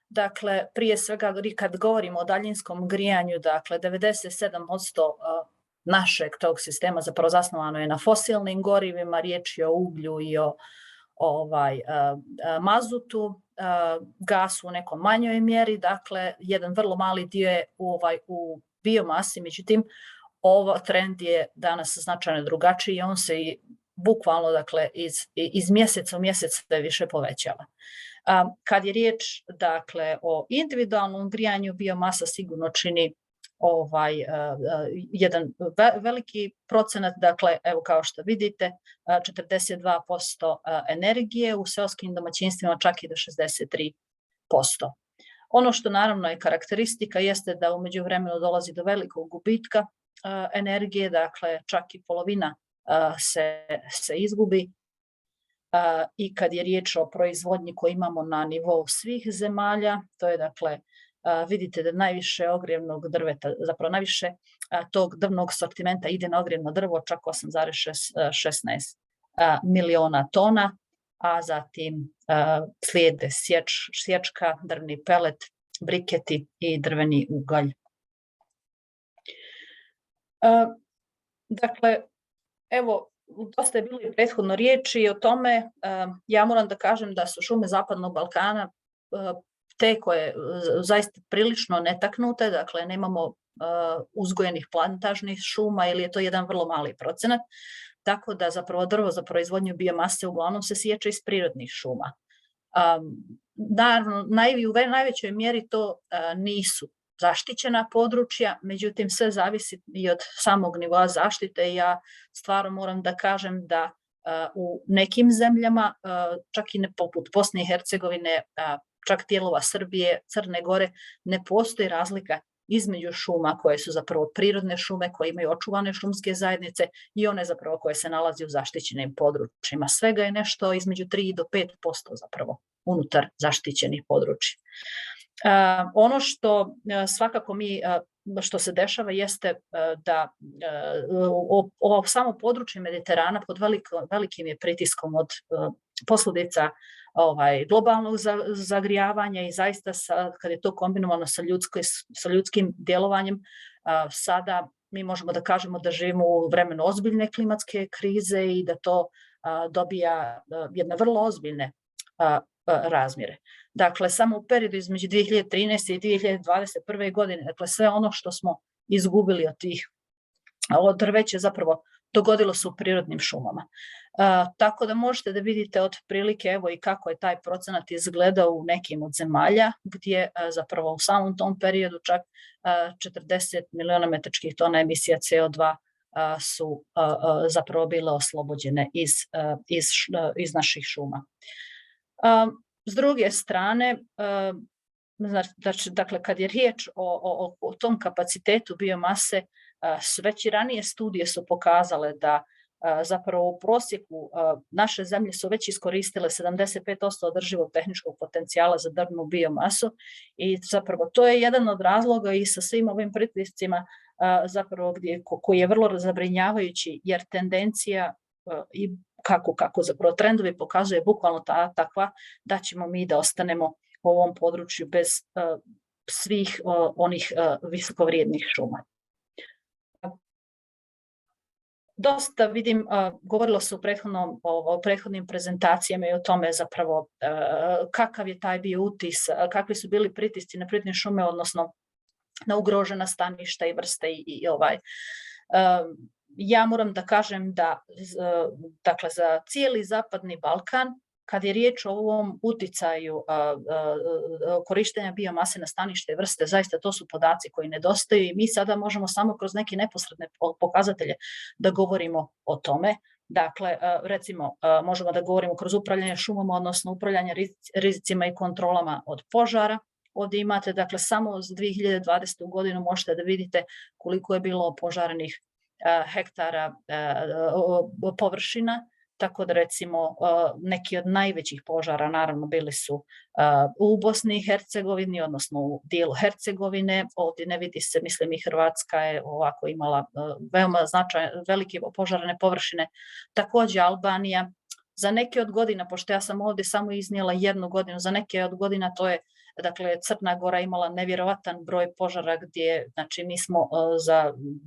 Dakle, prije svega kad govorimo o daljinskom grijanju, dakle 97% našeg tog sistema zapravo zasnovano je na fosilnim gorivima, riječ je o uglju i o mazutu, gasu u nekom manjoj mjeri, dakle jedan vrlo mali dio je u biomasi, međutim ovo trend je danas značajno drugačiji i on se bukvalno dakle iz mjeseca u mjesec sve više povećava. Kad je riječ dakle o individualnom grijanju, biomasa sigurno čini jedan veliki procenat, dakle evo kao što vidite 42% energije, u seoskim domaćinstvima čak i do 63%. Ono što naravno je karakteristika jeste da u međuvremenu dolazi do velikog gubitka energije, dakle čak i polovina se izgubi. I kad je riječ o proizvodnji koju imamo na nivou svih zemalja, to je dakle, vidite da najviše ogrjevnog drveta, zapravo najviše tog drvnog sortimenta ide na ogrjevno drvo, čak 8,16 miliona tona, a zatim slijede sječka, drvni pelet, briketi i drveni ugalj. Dakle, evo, dosta je bilo i prethodno riječi o tome. Ja moram da kažem da su šume Zapadnog Balkana te koje zaista prilično netaknute, dakle nemamo uzgojenih plantažnih šuma ili je to jedan vrlo mali procenat, tako da zapravo drvo za proizvodnju biomase uglavnom se sječe iz prirodnih šuma. Naravno, u najvećoj mjeri to nisu zaštićena područja, međutim sve zavisi i od samog nivoa zaštite i ja stvarno moram da kažem da u nekim zemljama, čak i ne poput Bosne i Hercegovine, čak dijelova Srbije, Crne Gore, ne postoji razlika između šuma koje su zapravo prirodne šume, koje imaju očuvane šumske zajednice i one zapravo koje se nalazi u zaštićenim područjima. Svega je nešto između 3 do 5% zapravo unutar zaštićenih područja. Ono što svakako što se dešava jeste da ovo samo područje Mediterana pod velikim je pritiskom od posljedica globalnog zagrijavanja i zaista kad je to kombinovano sa ljudskim djelovanjem, sada mi možemo da kažemo da živimo u vremenu ozbiljne klimatske krize i da to dobija jedne vrlo ozbiljne razmjere. Dakle, samo u periodu između 2013. i 2021. godine, dakle sve ono što smo izgubili od drveća zapravo dogodilo se u prirodnim šumama. Tako da možete da vidite otprilike evo i kako je taj procenat izgledao u nekim od zemalja gdje zapravo u samom tom periodu čak 40 miliona metričkih tona emisija CO2 su zapravo bile oslobođene iz naših šuma. S druge strane, dakle, kad je riječ o tom kapacitetu biomase, već i ranije studije su pokazale da zapravo u prosjeku naše zemlje su već iskoristile 75% održivog tehničkog potencijala za drvnu biomasu i zapravo to je jedan od razloga i sa svim ovim pritiscima zapravo koji je vrlo zabrinjavajući jer tendencija i kako zapravo trendovi pokazuje bukvalno takva da ćemo mi da ostanemo u ovom području bez svih onih visokovrijednih šuma. Dosta vidim, govorilo se o prethodnim prezentacijama i o tome zapravo kakav je taj bio utis, kakvi su bili pritisci na prirodne šume, odnosno na ugrožena staništa i vrste ja moram da kažem da dakle, za cijeli Zapadni Balkan Kad je riječ o ovom uticaju korištenja biomase na stanište vrste, zaista to su podaci koji nedostaju i mi sada možemo samo kroz neke neposredne pokazatelje da govorimo o tome. Dakle, recimo, možemo da govorimo kroz upravljanje šumama, odnosno upravljanje rizicima i kontrolama od požara. Ovdje imate, dakle, samo za 2020. godinu možete da vidite koliko je bilo opožarenih hektara površina. Tako da, recimo, neki od najvećih požara naravno bili su u Bosni i Hercegovini, odnosno u dijelu Hercegovine. Ovdje ne vidi se, mislim, i Hrvatska je ovako imala veoma velike opožarene površine. Također Albanija. Za neke od godina, pošto ja sam ovdje samo iznijela jednu godinu, za neke od godina to je, dakle, Crna Gora imala nevjerovatan broj požara gdje, znači, mi smo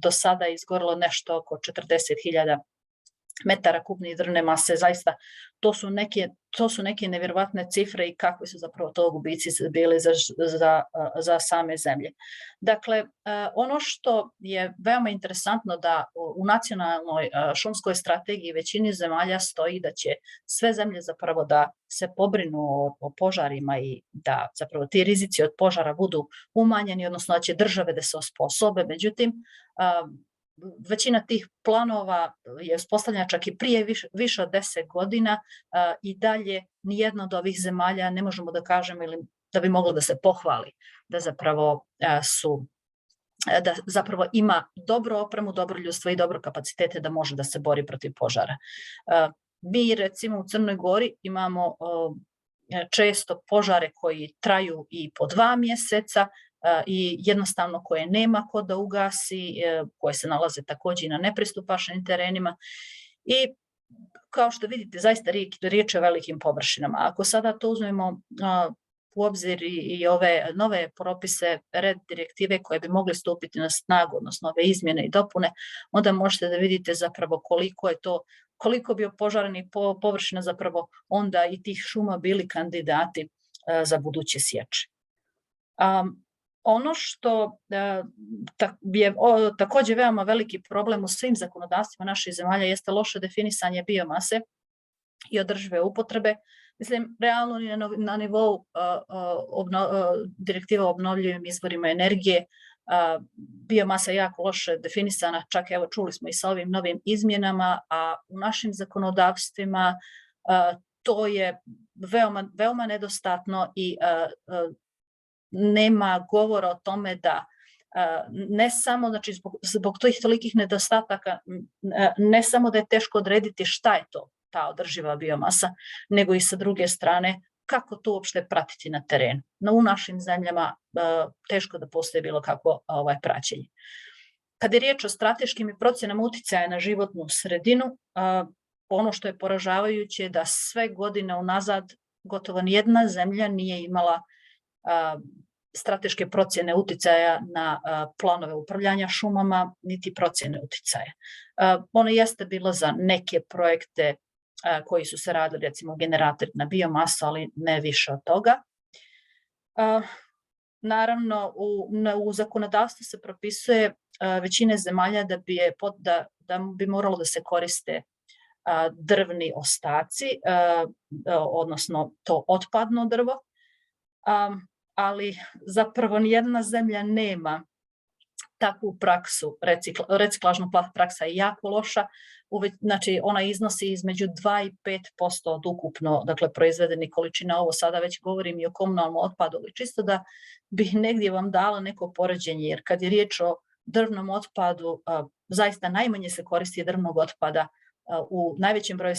do sada izgorilo nešto oko 40.000 metara kubnih drvne mase. Zaista to su neke nevjerovatne cifre i kakvi su zapravo to gubici bili za same zemlje. Dakle, ono što je veoma interesantno da u nacionalnoj šumskoj strategiji većini zemalja stoji da će sve zemlje zapravo da se pobrinu o požarima i da zapravo ti rizici od požara budu umanjeni, odnosno da će države da se osposobe. Međutim, većina tih planova je uspostavljena čak i prije više od 10 godina i dalje nijedna od ovih zemalja ne možemo da kažemo ili da bi moglo da se pohvali da zapravo ima dobru opremu, dobro ljudstvo i dobro kapacitete da može da se bori protiv požara. Mi, recimo, u Crnoj Gori imamo često požare koji traju i po 2 mjeseca, i jednostavno koje nema ko da ugasi, koje se nalaze također i na nepristupačnim terenima. I kao što vidite, zaista riječ je o velikim površinama. Ako sada to uzmemo u obzir i ove nove propise red direktive koje bi mogli stupiti na snagu, odnosno ove izmjene i dopune, onda možete da vidite zapravo koliko bi opožarenih površina zapravo onda i tih šuma bili kandidati za buduće sječe. Ono što je također veoma veliki problem u svim zakonodavstvima naših zemalja jeste loše definisanje biomase i održive upotrebe. Mislim, realno na nivou direktiva o obnovljivim izvorima energije biomasa je jako loše definisana, čak evo čuli smo i sa ovim novim izmjenama, a u našim zakonodavstvima to je veoma nedostatno i nema govora o tome da ne samo, znači zbog tih tolikih nedostataka, ne samo da je teško odrediti šta je to ta održiva biomasa, nego i sa druge strane kako to uopšte pratiti na terenu. No, u našim zemljama teško da postoji bilo kakvo praćenje. Kad je riječ o strateškim i procjenama uticaja na životnu sredinu, ono što je poražavajuće je da sve godine unazad gotovo nijedna zemlja nije imala strateške procjene uticaja na planove upravljanja šumama, niti procjene uticaja. Ono jeste bilo za neke projekte koji su se radili, recimo generator na biomasu, ali ne više od toga. Naravno, u zakonodavstvu se propisuje većine zemalja da bi moralo da se koriste drvni ostaci, odnosno to otpadno drvo, ali zapravo nijedna zemlja nema takvu praksu. Reciklažna praksa je jako loša, znači ona iznosi između 2 i 5% od ukupno, dakle, proizvedenih količina. Ovo sada već govorim i o komunalnom otpadu, ali čisto da bih negdje vam dala neko poređenje, jer kad je riječ o drvnom otpadu, zaista najmanje se koristi drvnog otpada u najvećem broju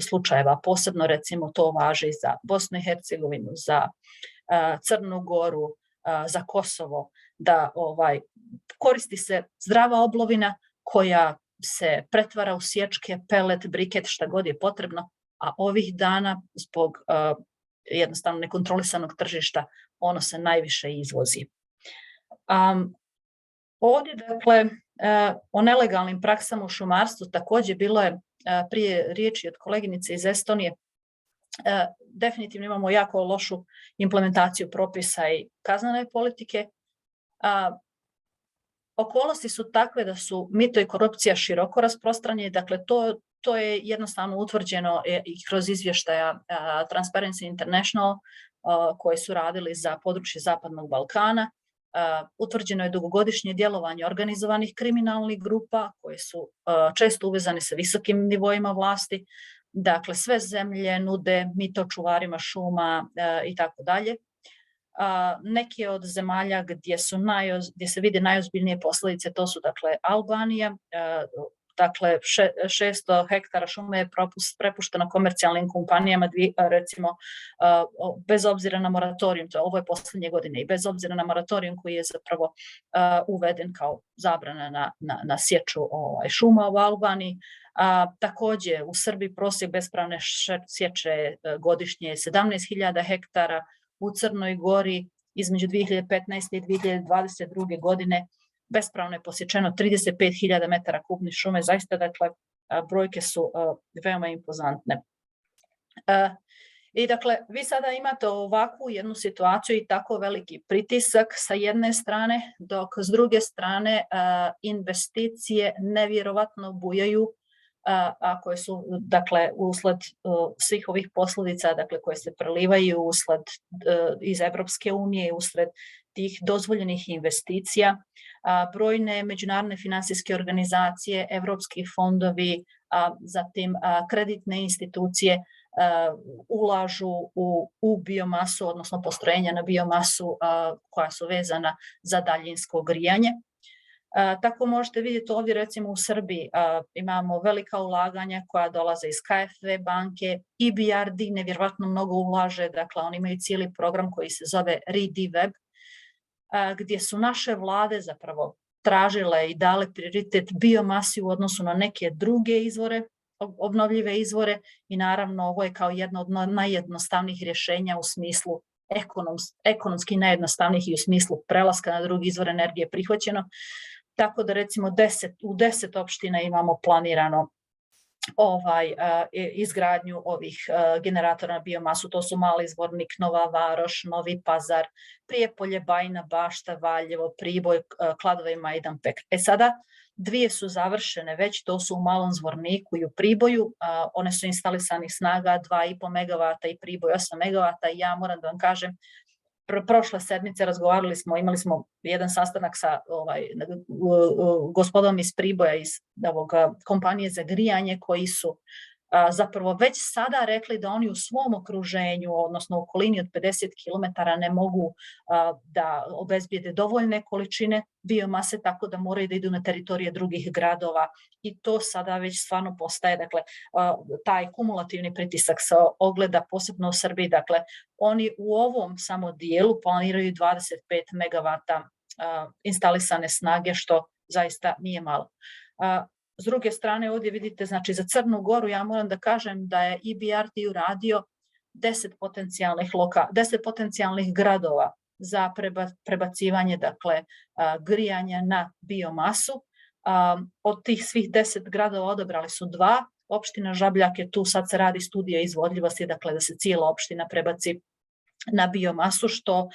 slučajeva, posebno recimo to važi za Bosnu i Hercegovinu, za Crnu Goru, za Kosovo, da koristi se zdrava oblovina koja se pretvara u sječke, pelet, briket, šta god je potrebno, a ovih dana zbog jednostavno nekontrolisanog tržišta ono se najviše izvozi. Ovdje, dakle, o nelegalnim praksama u šumarstvu također bilo je prije riječi od koleginice iz Estonije. Definitivno imamo jako lošu implementaciju propisa i kaznene politike. Okolnosti su takve da su mito i korupcija široko rasprostranjeni, dakle To je jednostavno utvrđeno i kroz izvještaja Transparency International koji su radili za područje Zapadnog Balkana. Utvrđeno je dugogodišnje djelovanje organizovanih kriminalnih grupa koje su često uvezane sa visokim nivoima vlasti. Dakle, sve zemlje nude mito čuvarima šuma i tako dalje. Neke od zemalja gdje se vide najozbiljnije posljedice, to su dakle Albanija. Dakle, 600 hektara šume je prepušteno komercijalnim kompanijama, recimo, bez obzira na moratorijum, ovo je posljednje godine, i bez obzira na moratorijum koji je zapravo uveden kao zabrana na sječu šuma u Albaniji. Također, u Srbiji prosjek bespravne sječe godišnje je 17.000 hektara, u Crnoj Gori između 2015. i 2022. godine bespravno je posječeno 35.000 metara kubnih šume, zaista, dakle, brojke su veoma impozantne. I dakle, vi sada imate ovakvu jednu situaciju i tako veliki pritisak sa jedne strane, dok s druge strane investicije nevjerovatno bujaju, a koje su, dakle, usled svih ovih posljedica, dakle, koje se prelivaju usled iz Evropske unije, usred tih dozvoljenih investicija. Brojne međunarodne finansijske organizacije, evropski fondovi, zatim kreditne institucije ulažu u biomasu, odnosno postrojenja na biomasu koja su vezana za daljinsko grijanje. Tako možete vidjeti ovdje, recimo u Srbiji imamo velika ulaganja koja dolaze iz KfW banke, EBRD nevjerovatno mnogo ulaže, dakle oni imaju cijeli program koji se zove Renewable, gdje su naše vlade zapravo tražile i dale prioritet biomasi u odnosu na neke druge izvore, obnovljive izvore, i naravno ovo je kao jedno od najjednostavnijih rješenja u smislu ekonomski najjednostavnijih i u smislu prelaska na drugi izvor energije prihvaćeno. Tako da recimo u 10 opština imamo planirano izgradnju ovih generatora na biomasu. To su Mali Zvornik, Nova Varoš, Novi Pazar, Prijepolje, Bajina Bašta, Valjevo, Priboj, Kladovo i Majdanpek. Sada 2 su završene već, to su u Malom Zvorniku i u Priboju. One su instalisanih snaga 2,5 MW i Priboj 8 MW. I ja moram da vam kažem, prošle sedmice razgovarali smo, imali smo jedan sastanak sa gospodom iz Priboja, iz kompanije za grijanje, koji su zapravo već sada rekli da oni u svom okruženju, odnosno u okolini od 50 km ne mogu da obezbijede dovoljne količine biomase, tako da moraju da idu na teritorije drugih gradova, i to sada već stvarno postaje, dakle, taj kumulativni pritisak se ogleda posebno u Srbiji. Dakle, oni u ovom samo dijelu planiraju 25 MW instalisane snage, što zaista nije malo. S druge strane, ovdje vidite, znači, za Crnu Goru, ja moram da kažem da je EBRD uradio 10 potencijalnih gradova za prebacivanje, dakle, grijanja na biomasu. Od tih svih 10 gradova odabrali su 2. Opština Žabljak je tu, sad se radi studija izvodljivosti, dakle, da se cijela opština prebaci na biomasu, što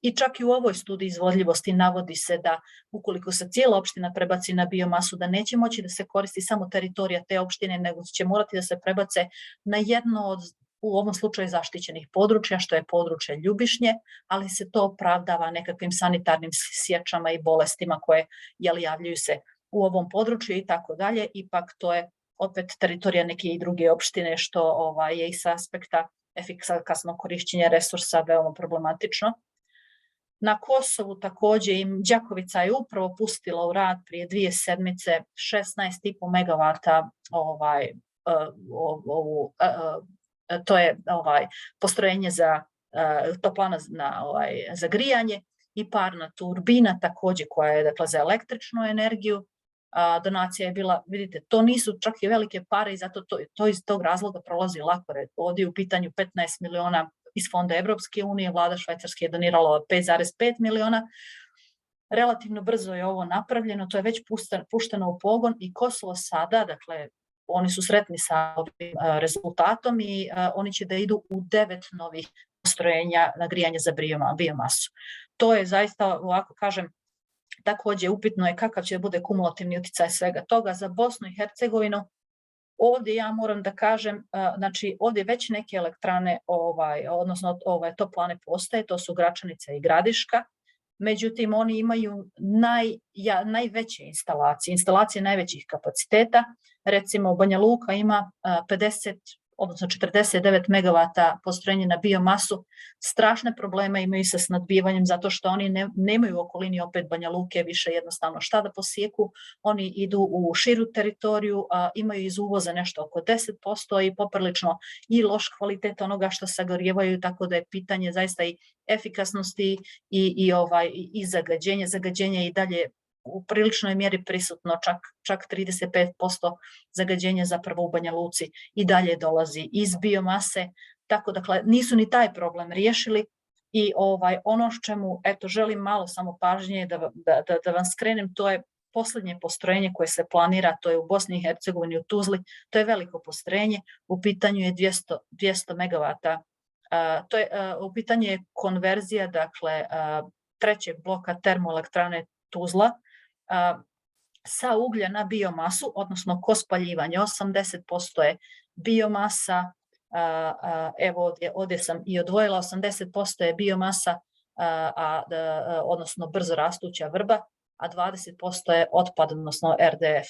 i čak i u ovoj studiji izvodljivosti navodi se da ukoliko se cijela opština prebaci na biomasu, da neće moći da se koristi samo teritorija te opštine, nego će morati da se prebace na jedno od, u ovom slučaju, zaštićenih područja, što je područje Ljubišnje, ali se to opravdava nekakvim sanitarnim sječama i bolestima koje javljaju se u ovom području i tako dalje. Ipak to je opet teritorija neke i druge opštine, što je i sa aspekta efikasno korišćenje resursa veoma problematično. Na Kosovu također Đakovica je upravo pustila u rad prije 2 sedmice 16,5 MW, to je postrojenje za toplana za grijanje, i parna turbina također koja je, dakle, za električnu energiju. Donacija je bila, vidite, to nisu čak i velike pare, i zato to iz tog razloga prolazi lako. Ovdje je u pitanju 15 miliona iz fonda Evropske unije, vlada Švajcarske je donirala 5,5 miliona. Relativno brzo je ovo napravljeno, to je već pušteno u pogon, i Kosovo sada, dakle, oni su sretni sa ovim rezultatom i oni će da idu u 9 novih postrojenja na grijanje za biomasu. To je zaista, ovako kažem, također upitno je kakav će bude kumulativni uticaj svega toga. Za Bosnu i Hercegovinu Ovdje ja moram da kažem, znači ovdje već neke elektrane, odnosno toplane postoje, to su Gračanica i Gradiška, međutim oni imaju najveće instalacije najvećih kapaciteta. Recimo Banja Luka ima 49 megavata postrojenje na biomasu. Strašne probleme imaju sa snabdijevanjem zato što oni nemaju u okolini opet Banja Luke više jednostavno šta da posjeku. Oni idu u širu teritoriju, imaju iz uvoza nešto oko 10% i poprilično i loš kvalitet onoga što sagorjevaju, tako da je pitanje zaista i efikasnosti i zagađenje. Zagađenje i dalje u priličnoj mjeri prisutno, čak 35% zagađenja zapravo u Banja Luci i dalje dolazi iz biomase, tako dakle nisu ni taj problem riješili. I ono s čemu želim malo samo pažnje da vam skrenem, to je posljednje postrojenje koje se planira, to je u Bosni i Hercegovini u Tuzli, to je veliko postrojenje, u pitanju je 200 megavata, u pitanju je konverzija, dakle, trećeg bloka termoelektrane Tuzla, sa uglja na biomasu, odnosno ko spaljivanje, 80% je biomasa, evo ovdje sam i odvojila, 80% je biomasa, odnosno brzo rastuća vrba, a 20% je otpad, odnosno RDF.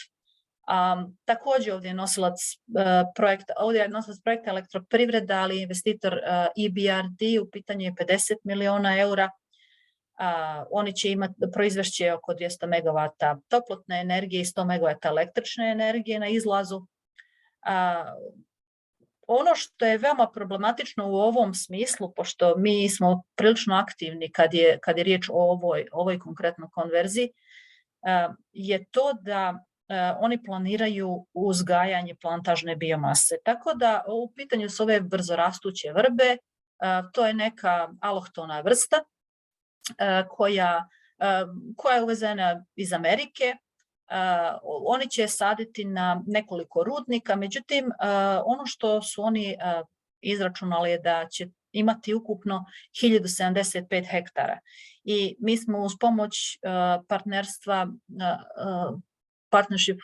Također ovdje je nosilac projekta elektroprivreda, ali investitor EBRD, u pitanju je 50 miliona eura. Oni će proizvešće oko 200 megavata toplotne energije i 100 megavata električne energije na izlazu. Ono što je veoma problematično u ovom smislu, pošto mi smo prilično aktivni kad je riječ o ovoj konkretnoj konverziji, je to da oni planiraju uzgajanje plantažne biomase. Tako da u pitanju su ove brzorastuće vrbe, to je neka alohtona vrsta koja je uvezena iz Amerike. Oni će saditi na nekoliko rudnika, međutim ono što su oni izračunali je da će imati ukupno 1075 hektara. I mi smo uz pomoć partnerstva Partnership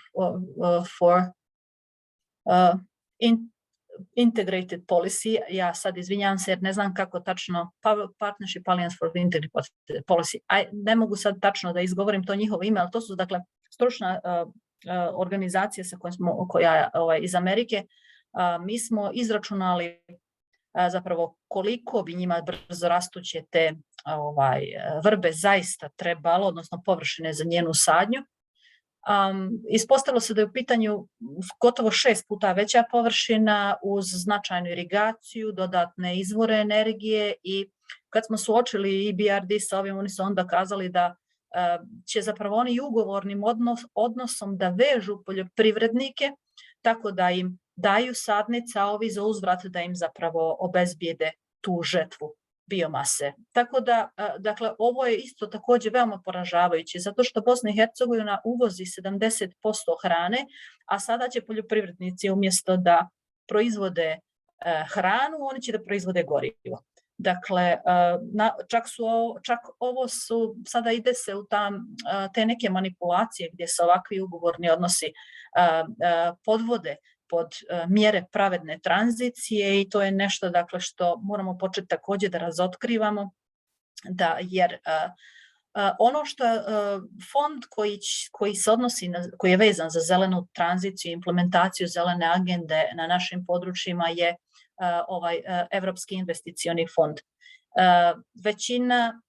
for Integrated Policy, ja sad izvinjavam se jer ne znam kako tačno, Partnership Alliance for Integrated Policy, ne mogu sad tačno da izgovorim to njihovo ime, ali to su dakle stručna organizacija koja iz Amerike. Mi smo izračunali zapravo koliko bi njima brzo rastuće te vrbe zaista trebalo, odnosno površine za njenu sadnju. Ispostavilo se da je u pitanju gotovo 6 puta veća površina uz značajnu irigaciju, dodatne izvore energije, i kad smo suočili EBRD sa ovim, oni su onda kazali da će zapravo oni ugovornim odnosom da vežu poljoprivrednike tako da im daju sadnice, a ovi za uzvrat da im zapravo obezbijede tu žetvu biomase. Tako da, dakle, ovo je isto također veoma poražavajuće, zato što Bosna i Hercegovina uvozi 70% hrane, a sada će poljoprivrednici umjesto da proizvode hranu, oni će da proizvode gorivo. Dakle, čak ovo su, sada ide se u te neke manipulacije gdje se ovakvi ugovorni odnosi podvode pod mjere pravedne tranzicije, i to je nešto, dakle, što moramo početi također da razotkrivamo, jer ono što fond koji se odnosi koji je vezan za zelenu tranziciju i implementaciju zelene agende na našim područjima je Evropski investicioni fond. Većina,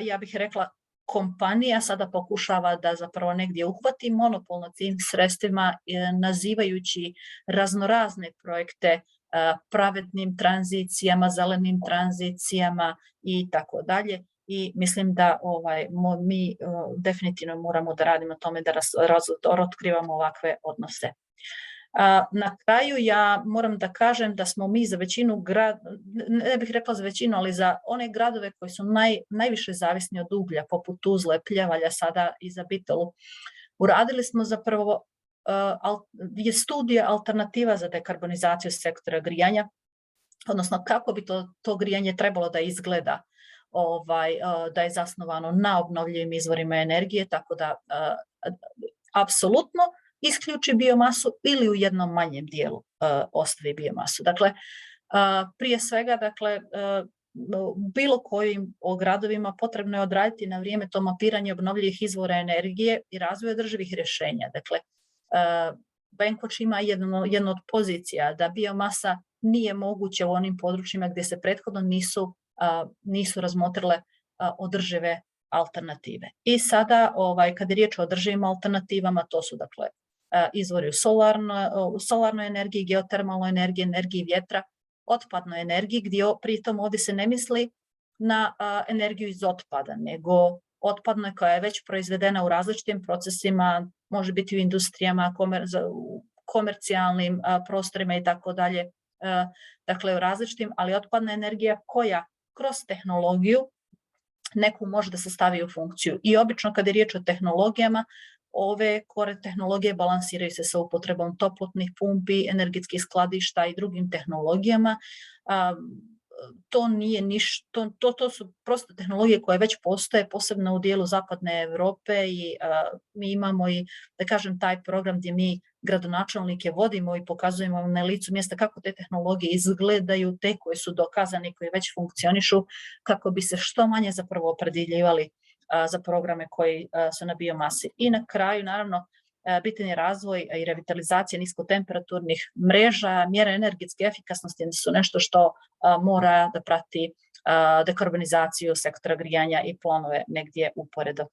ja bih rekla, kompanija sada pokušava da zapravo negdje uhvati monopol nad tim sredstvima, nazivajući raznorazne projekte pravednim tranzicijama, zelenim tranzicijama i tako dalje. I mislim da mi definitivno moramo da radimo tome da otkrivamo ovakve odnose. Na kraju ja moram da kažem da smo mi za većinu ne bih rekla za većinu, ali za one gradove koji su najviše zavisni od uglja, poput Tuzle, Pljevalja, sada i za Bitolu, uradili smo zapravo je studija alternativa za dekarbonizaciju sektora grijanja, odnosno kako bi to grijanje trebalo da izgleda, da je zasnovano na obnovljivim izvorima energije, tako da apsolutno isključi biomasu ili u jednom manjem dijelu ostavi biomasu. Dakle, prije svega, dakle, bilo kojim gradovima potrebno je odraditi na vrijeme to mapiranje obnovljivih izvora energije i razvoj održivih rješenja. Dakle, Benkoč ima jednu od pozicija da biomasa nije moguće u onim područjima gdje se prethodno nisu razmotrile održive alternative. I sada, kad je riječ o održivim alternativama, to su dakle izvori u solarnoj energiji, geotermalnoj energiji, energiji vjetra, otpadnoj energiji, gdje pritom ovdje se ne misli na energiju iz otpada, nego otpadnoj koja je već proizvedena u različitim procesima, može biti u industrijama, komercijalnim prostorima i tako dalje, dakle u različitim, ali otpadna energija koja kroz tehnologiju neku može da se stavi u funkciju. I obično kada je riječ o tehnologijama, ove core tehnologije balansiraju se sa upotrebom toplotnih pumpi, energetskih skladišta i drugim tehnologijama. To su prosto tehnologije koje već postoje, posebno u dijelu zapadne Europe, i mi imamo i, da kažem, taj program gdje mi gradonačelnike vodimo i pokazujemo na licu mjesta kako te tehnologije izgledaju, te koje su dokazane i koje već funkcionišu, kako bi se što manje zapravo opredjeljivali za programe koji su na biomasi. I na kraju, naravno, bitan je razvoj i revitalizacija niskotemperaturnih mreža, mjere energetske efikasnosti su nešto što mora da prati dekarbonizaciju sektora grijanja i planove negdje uporedo.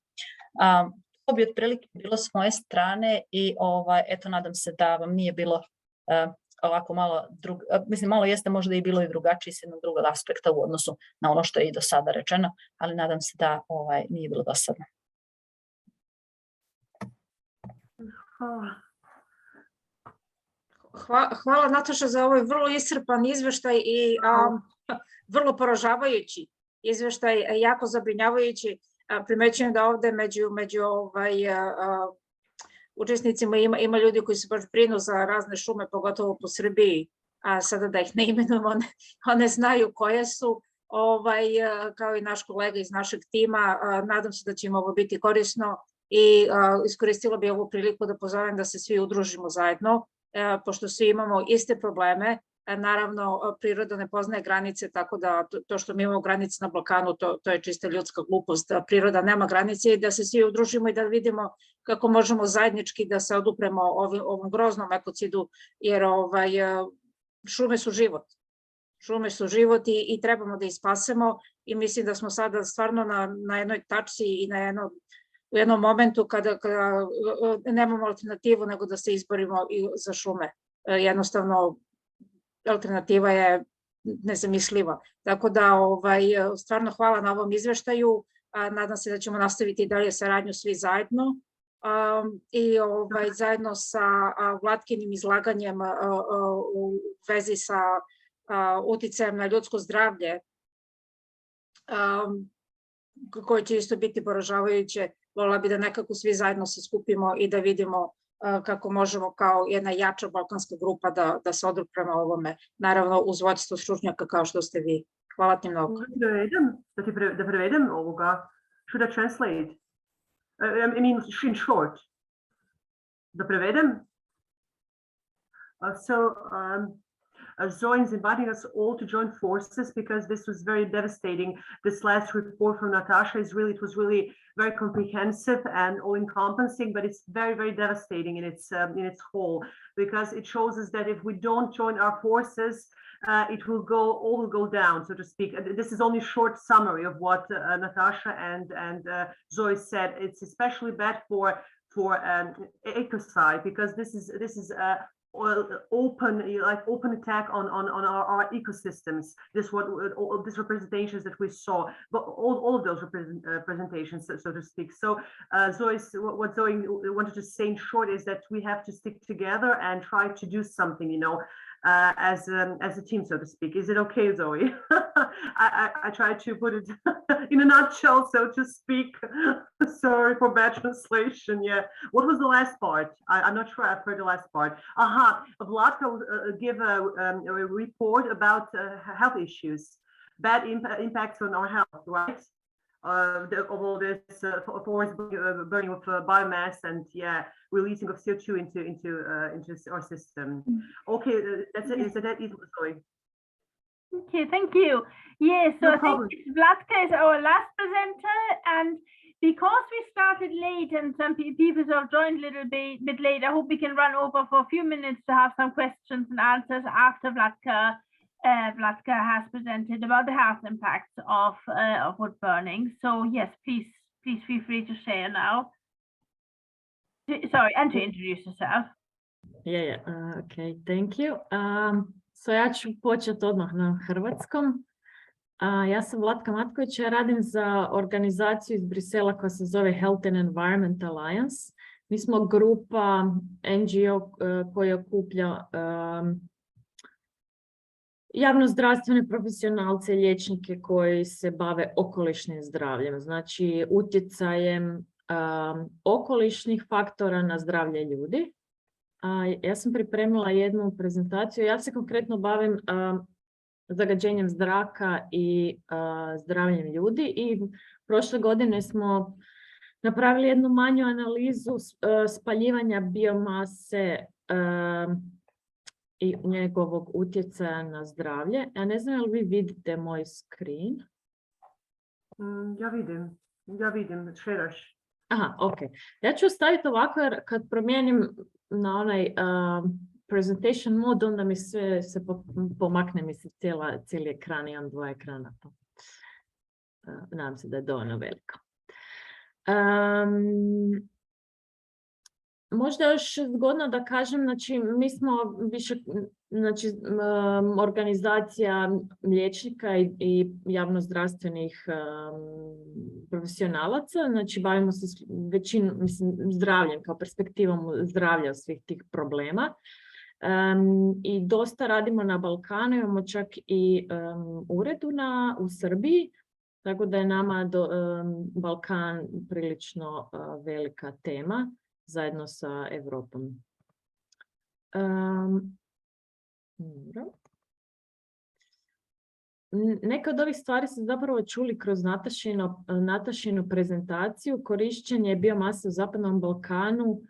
To bi otprilike bilo s moje strane i eto, nadam se da vam nije bilo ovako malo, mislim, malo jeste možda i bilo i drugačije s jednog drugog aspekta u odnosu na ono što je i do sada rečeno, ali nadam se da nije bilo dosadno. Hvala Nataša za ovaj vrlo iscrpan izveštaj i vrlo poražavajući izveštaj, jako zabrinjavajući. Primećujem da ovde među učesnicima ima ljudi koji se baš brinu za razne šume, pogotovo po Srbiji, a sada da ih ne imenujemo, one znaju koje su, kao i naš kolega iz našeg tima. Nadam se da će im ovo biti korisno i iskoristila bi ovu priliku da pozovem da se svi udružimo zajedno, pošto svi imamo iste probleme. Naravno, priroda ne poznaje granice, tako da to što mi imamo granice na Balkanu, to je čista ljudska glupost. Priroda nema granice i da se svi udružimo i da vidimo kako možemo zajednički da se odupremo ovom groznom ekocidu, jer šume su život. Šume su život i trebamo da ih spasemo, i mislim da smo sada stvarno na jednoj tačci i u jednom momentu kada nemamo alternativu nego da se izborimo i za šume. Jednostavno, alternativa je nezamisliva. Tako da, stvarno hvala na ovom izveštaju. Nadam se da ćemo nastaviti dalje saradnju svi zajedno i zajedno sa Vlatkinim izlaganjem u vezi sa uticajem na ljudsko zdravlje, koje će isto biti poražavajuće. Voljela bi da nekako svi zajedno se skupimo i da vidimo kako možemo kao jedna jača balkanska grupa da se odupremo ovome, naravno uz vođstvo stručnjaka kao što ste vi. Hvala ti mnogo. Da prevedem ovoga. Should I translate? I mean, in short. Da prevedem? Zoe is inviting us all to join forces because this was very devastating. This last report from Natasha it was really very comprehensive and all-encompassing, but it's very, very devastating in its whole, because it shows us that if we don't join our forces, all will go down, so to speak. This is only a short summary of what Natasha and Zoe said. It's especially bad for ecocide, because this is open attack on our ecosystems. This representations that we saw, but all of those representations, so to speak. So what Zoe wanted to say in short is that we have to stick together and try to do something, as a team, so to speak. Is it okay, Zoe? I tried to put it in a nutshell, so to speak. Sorry for bad translation. Yeah. What was the last part? I'm not sure I've heard the last part. Vlatka will give a report about health issues, bad impacts on our health, right? of all this forest burning of biomass and releasing of CO2 into our system. Okay, that's it. Is that it? Sorry. Okay, thank you. Yes, so No I think Vlatka is our last presenter, and because we started late and some people have joined a little bit late, I hope we can run over for a few minutes to have some questions and answers after Vlatka has presented about the health impacts of wood burning. So yes, please feel free to share now. Sorry, and to introduce yourself. Okay, thank you. So ja ću početi odmah na hrvatskom. Ja sam Vlatka Matković, ja radim za organizaciju iz Brisela koja se zove Health and Environment Alliance. Mi smo grupa NGO koja okuplja javnozdravstvene profesionalce, liječnike koji se bave okolišnim zdravljem, znači utjecajem okolišnih faktora na zdravlje ljudi. Ja sam pripremila jednu prezentaciju. Ja se konkretno bavim zagađenjem zraka i zdravljem ljudi i prošle godine smo napravili jednu manju analizu spaljivanja biomase i njegovog utjecaja na zdravlje. Ja ne znam, li vi vidite moj screen? Ja vidim, šeraš. Aha, ok. Ja ću ostaviti ovako jer kad promijenim na onaj presentation mode, onda mi sve se pomakne mi se cijeli ekran, imam 2 ekrana. Nadam se da je dovoljno veliko. Možda još zgodno da kažem, znači mi smo više, znači organizacija liječnika i javnozdravstvenih profesionalaca, znači bavimo se zdravljem kao perspektivom zdravlja svih tih problema. I dosta radimo na Balkanu, imamo čak i uredu u Srbiji, tako da je nama Balkan prilično velika tema zajedno sa Evropom. Neke od ovih stvari ste zapravo čuli kroz Natašinu prezentaciju. Korišćenje biomase u Zapadnom Balkanu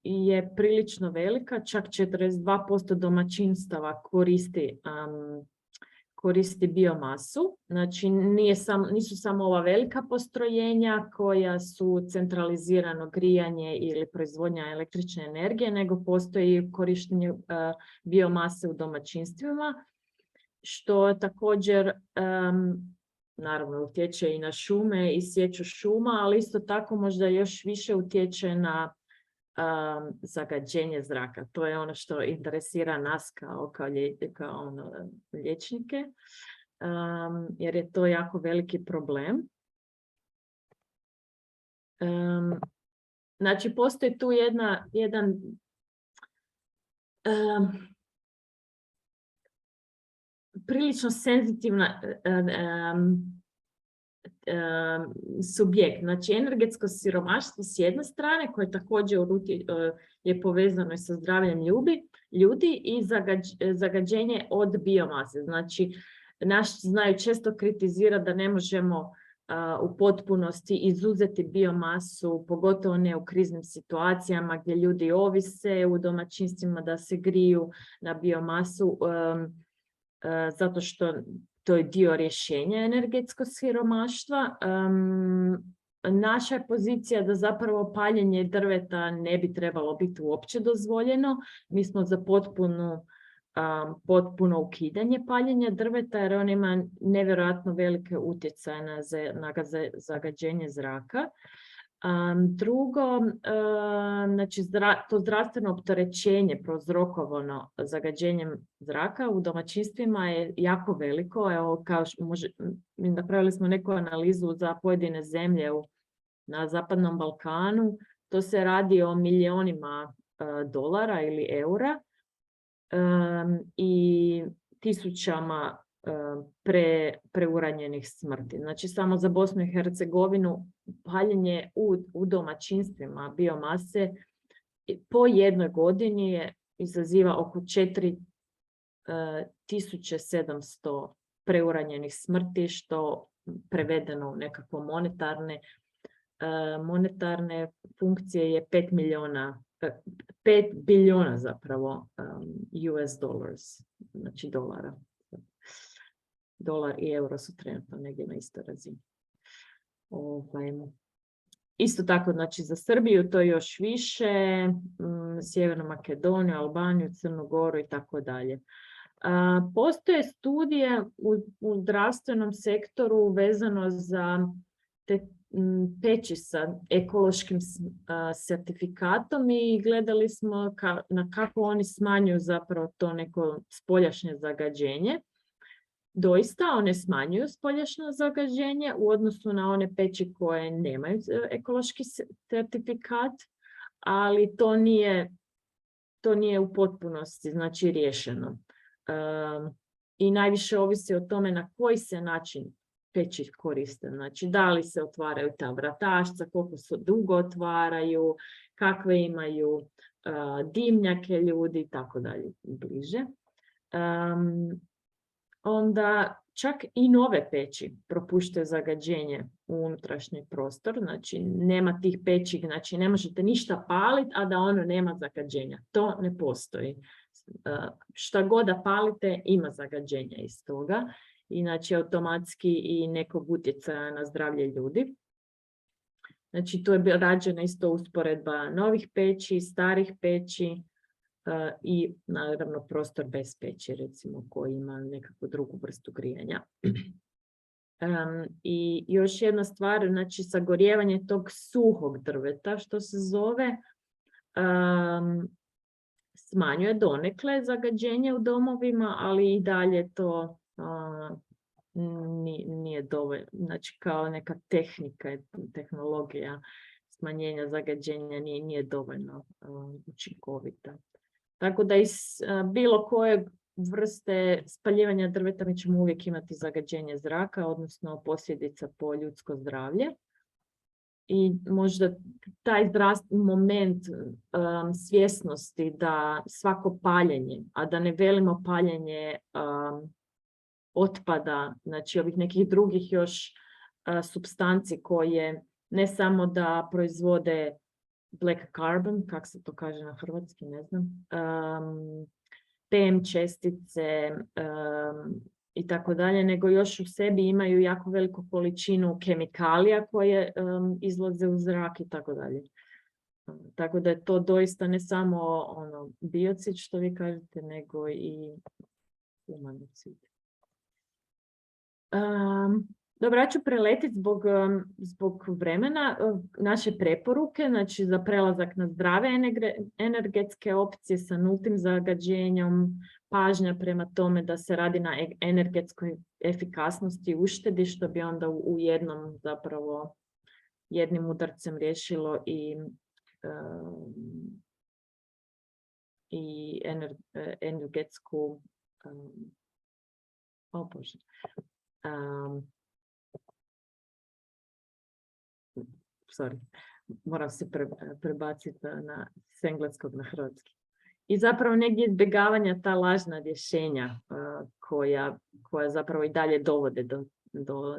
je prilično velika, čak 42% domaćinstava koristi biomasu. Znači nisu samo ova velika postrojenja koja su centralizirano grijanje ili proizvodnja električne energije, nego postoji korištenje biomase u domaćinstvima, što također naravno utječe i na šume i sječu šuma, ali isto tako možda još više utječe na zagađenje zraka. To je ono što interesira nas kao liječnike, jer je to jako veliki problem. Znači, postoji tu jedan prilično senzitivna subjekt, znači energetsko siromaštvo s jedne strane, koje također je povezano sa zdravljem ljudi i zagađenje od biomase. Znači, naši znaju često kritizirati da ne možemo u potpunosti izuzeti biomasu, pogotovo ne u kriznim situacijama gdje ljudi ovise u domaćinstvima da se griju na biomasu, zato što to je dio rješenja energetskog siromaštva. Naša je pozicija da zapravo paljenje drveta ne bi trebalo biti uopće dozvoljeno. Mi smo za potpuno ukidanje paljenja drveta jer on ima nevjerojatno velike utjecaje na zagađenje zraka. Drugo, znači to zdravstveno opterećenje prouzrokovano zagađenjem zraka u domaćinstvima je jako veliko. Evo, napravili smo neku analizu za pojedine zemlje na Zapadnom Balkanu. To se radi o milionima dolara ili eura i tisućama preuranjenih smrti. Znači samo za Bosnu i Hercegovinu paljenje u domaćinstvima biomase po jednoj godini izaziva oko 4700 preuranjenih smrti, što prevedeno u nekakvo monetarne funkcije je 5 bilijuna zapravo US dollars, znači dolara. Dolar i euro su trenutno negdje na istoj razini. Isto tako, znači za Srbiju to je još više, Sjevernu Makedoniju, Albaniju, Crnu Goru i tako dalje. Postoje studije u zdravstvenom sektoru vezano za te peći sa ekološkim sertifikatom i gledali smo na kako oni smanjuju zapravo to neko spoljašnje zagađenje. Doista one smanjuju spoljašnje zagađenje u odnosu na one peći koje nemaju ekološki certifikat, ali to nije u potpunosti znači riješeno. I najviše ovisi o tome na koji se način peći koriste. Znači, da li se otvaraju ta vratašca, koliko se dugo otvaraju, kakve imaju dimnjake ljudi i tako dalje bliže. Onda čak i nove peći propuštaju zagađenje u unutrašnji prostor. Znači, nema tih peći, znači ne možete ništa paliti, a da ono nema zagađenja. To ne postoji. Šta god da palite, ima zagađenja iz toga. Inače, automatski i nekog utjecaja na zdravlje ljudi. Znači, tu je rađena isto usporedba novih peći, starih peći i naravno prostor bez peći, recimo, koji ima nekakvu drugu vrstu grijanja. I još jedna stvar, znači, sagorijevanje tog suhog drveta, što se zove, smanjuje donekle zagađenje u domovima, ali i dalje to nije dovoljno. Znači, kao neka tehnika, tehnologija smanjenja zagađenja nije dovoljno učinkovita. Tako da iz bilo koje vrste spaljivanja drveta mi ćemo uvijek imati zagađenje zraka, odnosno posljedica po ljudsko zdravlje. I možda taj moment svjesnosti da svako paljenje, a da ne velimo paljenje otpada, znači ovih nekih drugih još supstanci koje ne samo da proizvode black carbon, kako se to kaže na hrvatski, ne znam, PM čestice i tako dalje, nego još u sebi imaju jako veliku količinu kemikalija koje izlaze u zrak i tako dalje. Tako da je to doista ne samo biocid, što vi kažete, nego i humanocid. Dobro, ja ću preletiti zbog vremena naše preporuke, znači za prelazak na zdrave energetske opcije sa nultim zagađenjem, pažnja prema tome da se radi na energetskoj efikasnosti i uštedi, što bi onda u jednom zapravo jednim udarcem riješilo i energetsku moram se prebaciti s engleskog na hrvatski. I zapravo negdje izbjegavanja ta lažna rješenja koja zapravo i dalje dovode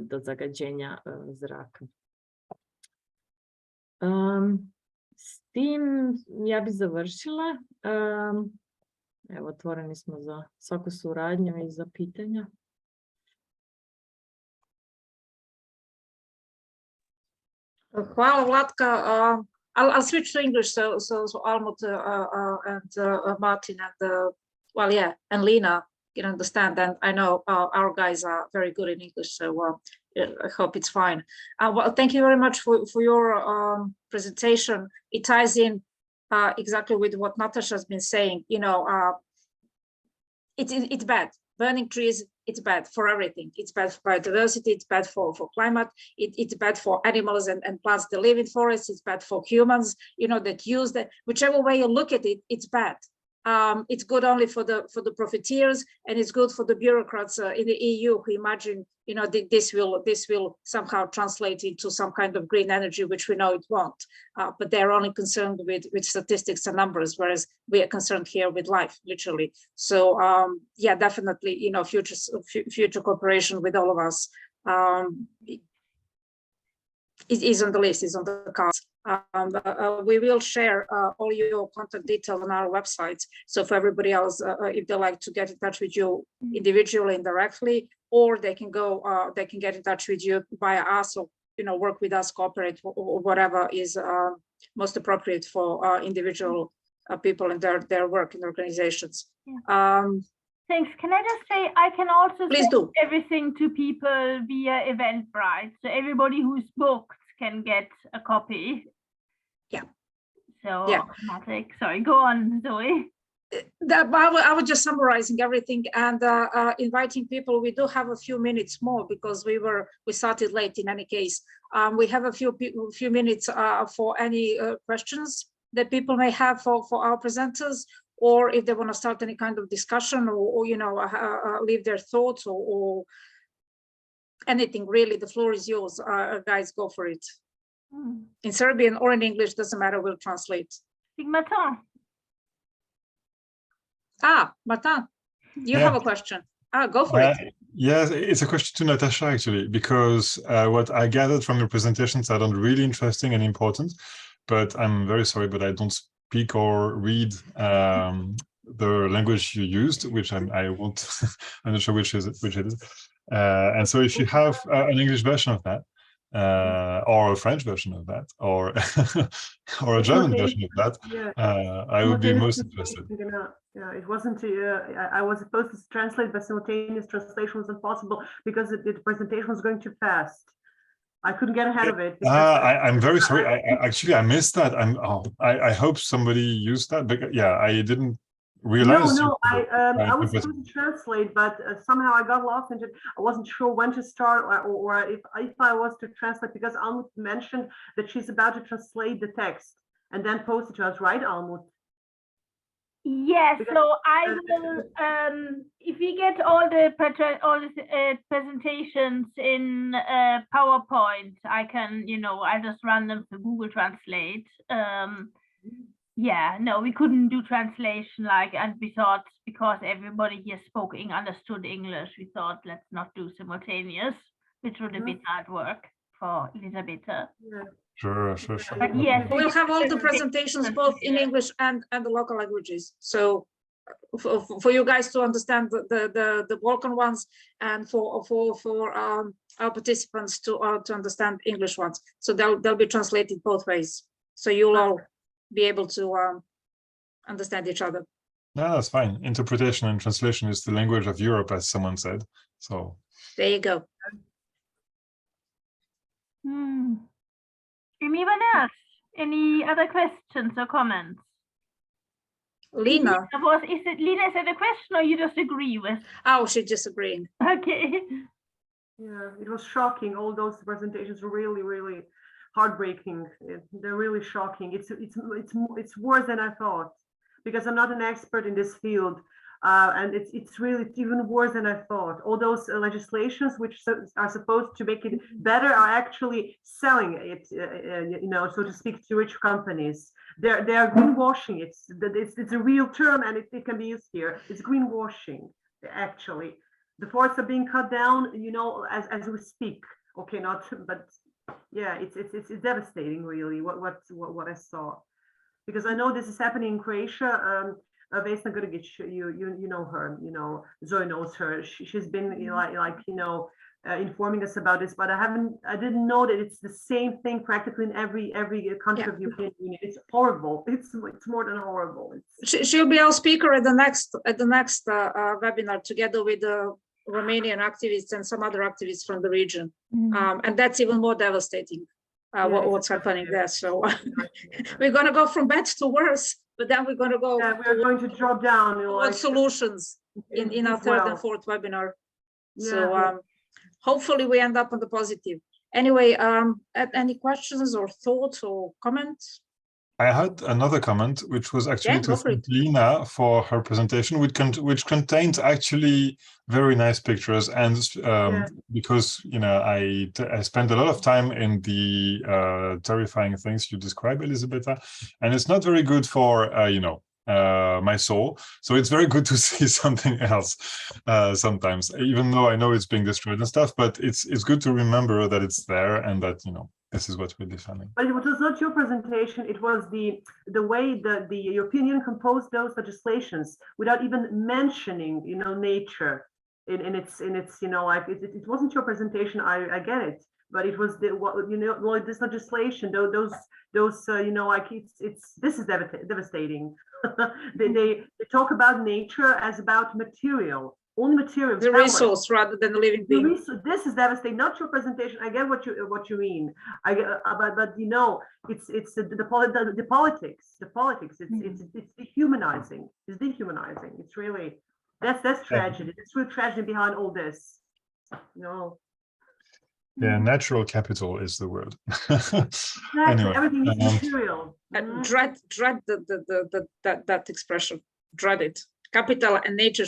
do zagađenja zraka. S tim ja bi završila. Evo, otvoreni smo za svaku suradnju i za pitanja. Hvala, Vlatka. I'll switch to English, so Almut and Martin and and Lena can understand. And I know our guys are very good in English, so I hope it's fine. Well, thank you very much for your presentation. It ties in exactly with what Natasha has been saying. You know, it's bad. Burning trees, it's bad for everything. It's bad for biodiversity, it's bad for climate, it's bad for animals and plants that live in forests, it's bad for humans, you know, that use that. Whichever way you look at it, it's bad. It's good only for the profiteers, and it's good for the bureaucrats in the EU who imagine, you know, this will somehow translate into some kind of green energy, which we know it won't. But they're only concerned with statistics and numbers, whereas we are concerned here with life, literally. So yeah, definitely, you know, future cooperation with all of us it is on the list, is on the cards. We will share all your contact details on our website. So for everybody else, if they like to get in touch with you individually and directly, or they can go, they can get in touch with you via us, or work with us, cooperate, or whatever is most appropriate for individual people and their work in organizations. Yeah. Thanks. Can I just say, I can also Please do everything to people via Eventbrite. So everybody who's booked can get a copy. Yeah. So, yeah. Sorry, go on, Zoe. I was just summarizing everything and inviting people. We do have a few minutes more because we started late in any case. We have a few minutes for any questions that people may have for our presenters, or if they want to start any kind of discussion or leave their thoughts or anything really. The floor is yours, guys, go for it. In Serbian or in English, doesn't matter, we'll translate. Martin. Martin, you have a question. Go for it. Yes, it's a question to Natasha, actually, because what I gathered from your presentations sounded really interesting and important, but I'm very sorry, but I don't speak or read the language you used, which I won't, I'm not sure which it is. And so if you have an English version of that, or a French version of that, or or a German version of that, I would be most interested. Yeah, it wasn't. I was supposed to translate, but simultaneous translation was impossible because the presentation was going too fast. I couldn't get ahead of it. I'm very sorry. I missed that. I hope somebody used that. But yeah, I didn't realize. No, I was supposed to translate, but somehow I got lost and I wasn't sure when to start or if I was to translate, because Almut mentioned that she's about to translate the text and then post it to us, right, Almut? Yes, so I will, if we get all the presentations in PowerPoint, I can, I just run them to Google Translate. Yeah, no, we couldn't do translation and we thought, because everybody here understood English, we thought, let's not do simultaneous, which would have been hard work for Elisabetta. Yeah. Sure. But yes, we'll have all the presentations both in English and the local languages. So for you guys to understand the Balkan ones, and for our participants to understand English ones. So they'll be translated both ways. So you'll all be able to understand each other. No, that's fine. Interpretation and translation is the language of Europe, as someone said. So there you go. Anyone else? Any other questions or comments? Lena. Is it a question or you just agree with? Oh, she's disagreeing. Okay. Yeah, it was shocking. All those presentations were really, really heartbreaking. They're really shocking. It's worse than I thought, because I'm not an expert in this field. And it's even worse than I thought. All those legislations which are supposed to make it better are actually selling it, so to speak, to rich companies. They're greenwashing. It's a real term, and it can be used here. It's greenwashing, actually. The forests are being cut down, as we speak. Okay, but yeah, it's devastating, really. What I saw, because I know this is happening in Croatia. Vesna Grgic, you know her, Zoe knows her. She's been informing us about this, but I didn't know that it's the same thing practically in every country of the European Union. It's horrible. It's more than horrible. She'll be our speaker at the next webinar, together with the Romanian activists and some other activists from the region. And that's even more devastating. What's happening there. So we're going to go from bad to worse, but then we're going to go. Yeah, we're going to drop down. What solutions in our third and fourth webinar. Yeah. So hopefully we end up on the positive. Anyway, any questions or thoughts or comments? I had another comment, which was actually to thank Lena for her presentation, which contained actually very nice pictures. And because I spent a lot of time in the terrifying things you describe, Elisabetta, and it's not very good for my soul. So it's very good to see something else sometimes, even though I know it's being destroyed and stuff, but it's good to remember that it's there and that, you know, this is what we're defending. But it was not your presentation, it was the way that the European Union composed those legislations without even mentioning, you know, nature in its, you know, like it wasn't your presentation, I get it, but it was what, you know, like this legislation, those you know, like this is devastating. they talk about nature as about material, only material, the resource rather than the living being. This is devastating. Not your presentation. I get what you mean. I get, but you know, it's the politics. The politics. It's dehumanizing. It's dehumanizing. It's really that's tragedy. It's real tragedy behind all this. No. Yeah, natural capital is the word. Exactly. Anyway, Everything is material. Dread that expression. Dread it. Capital and nature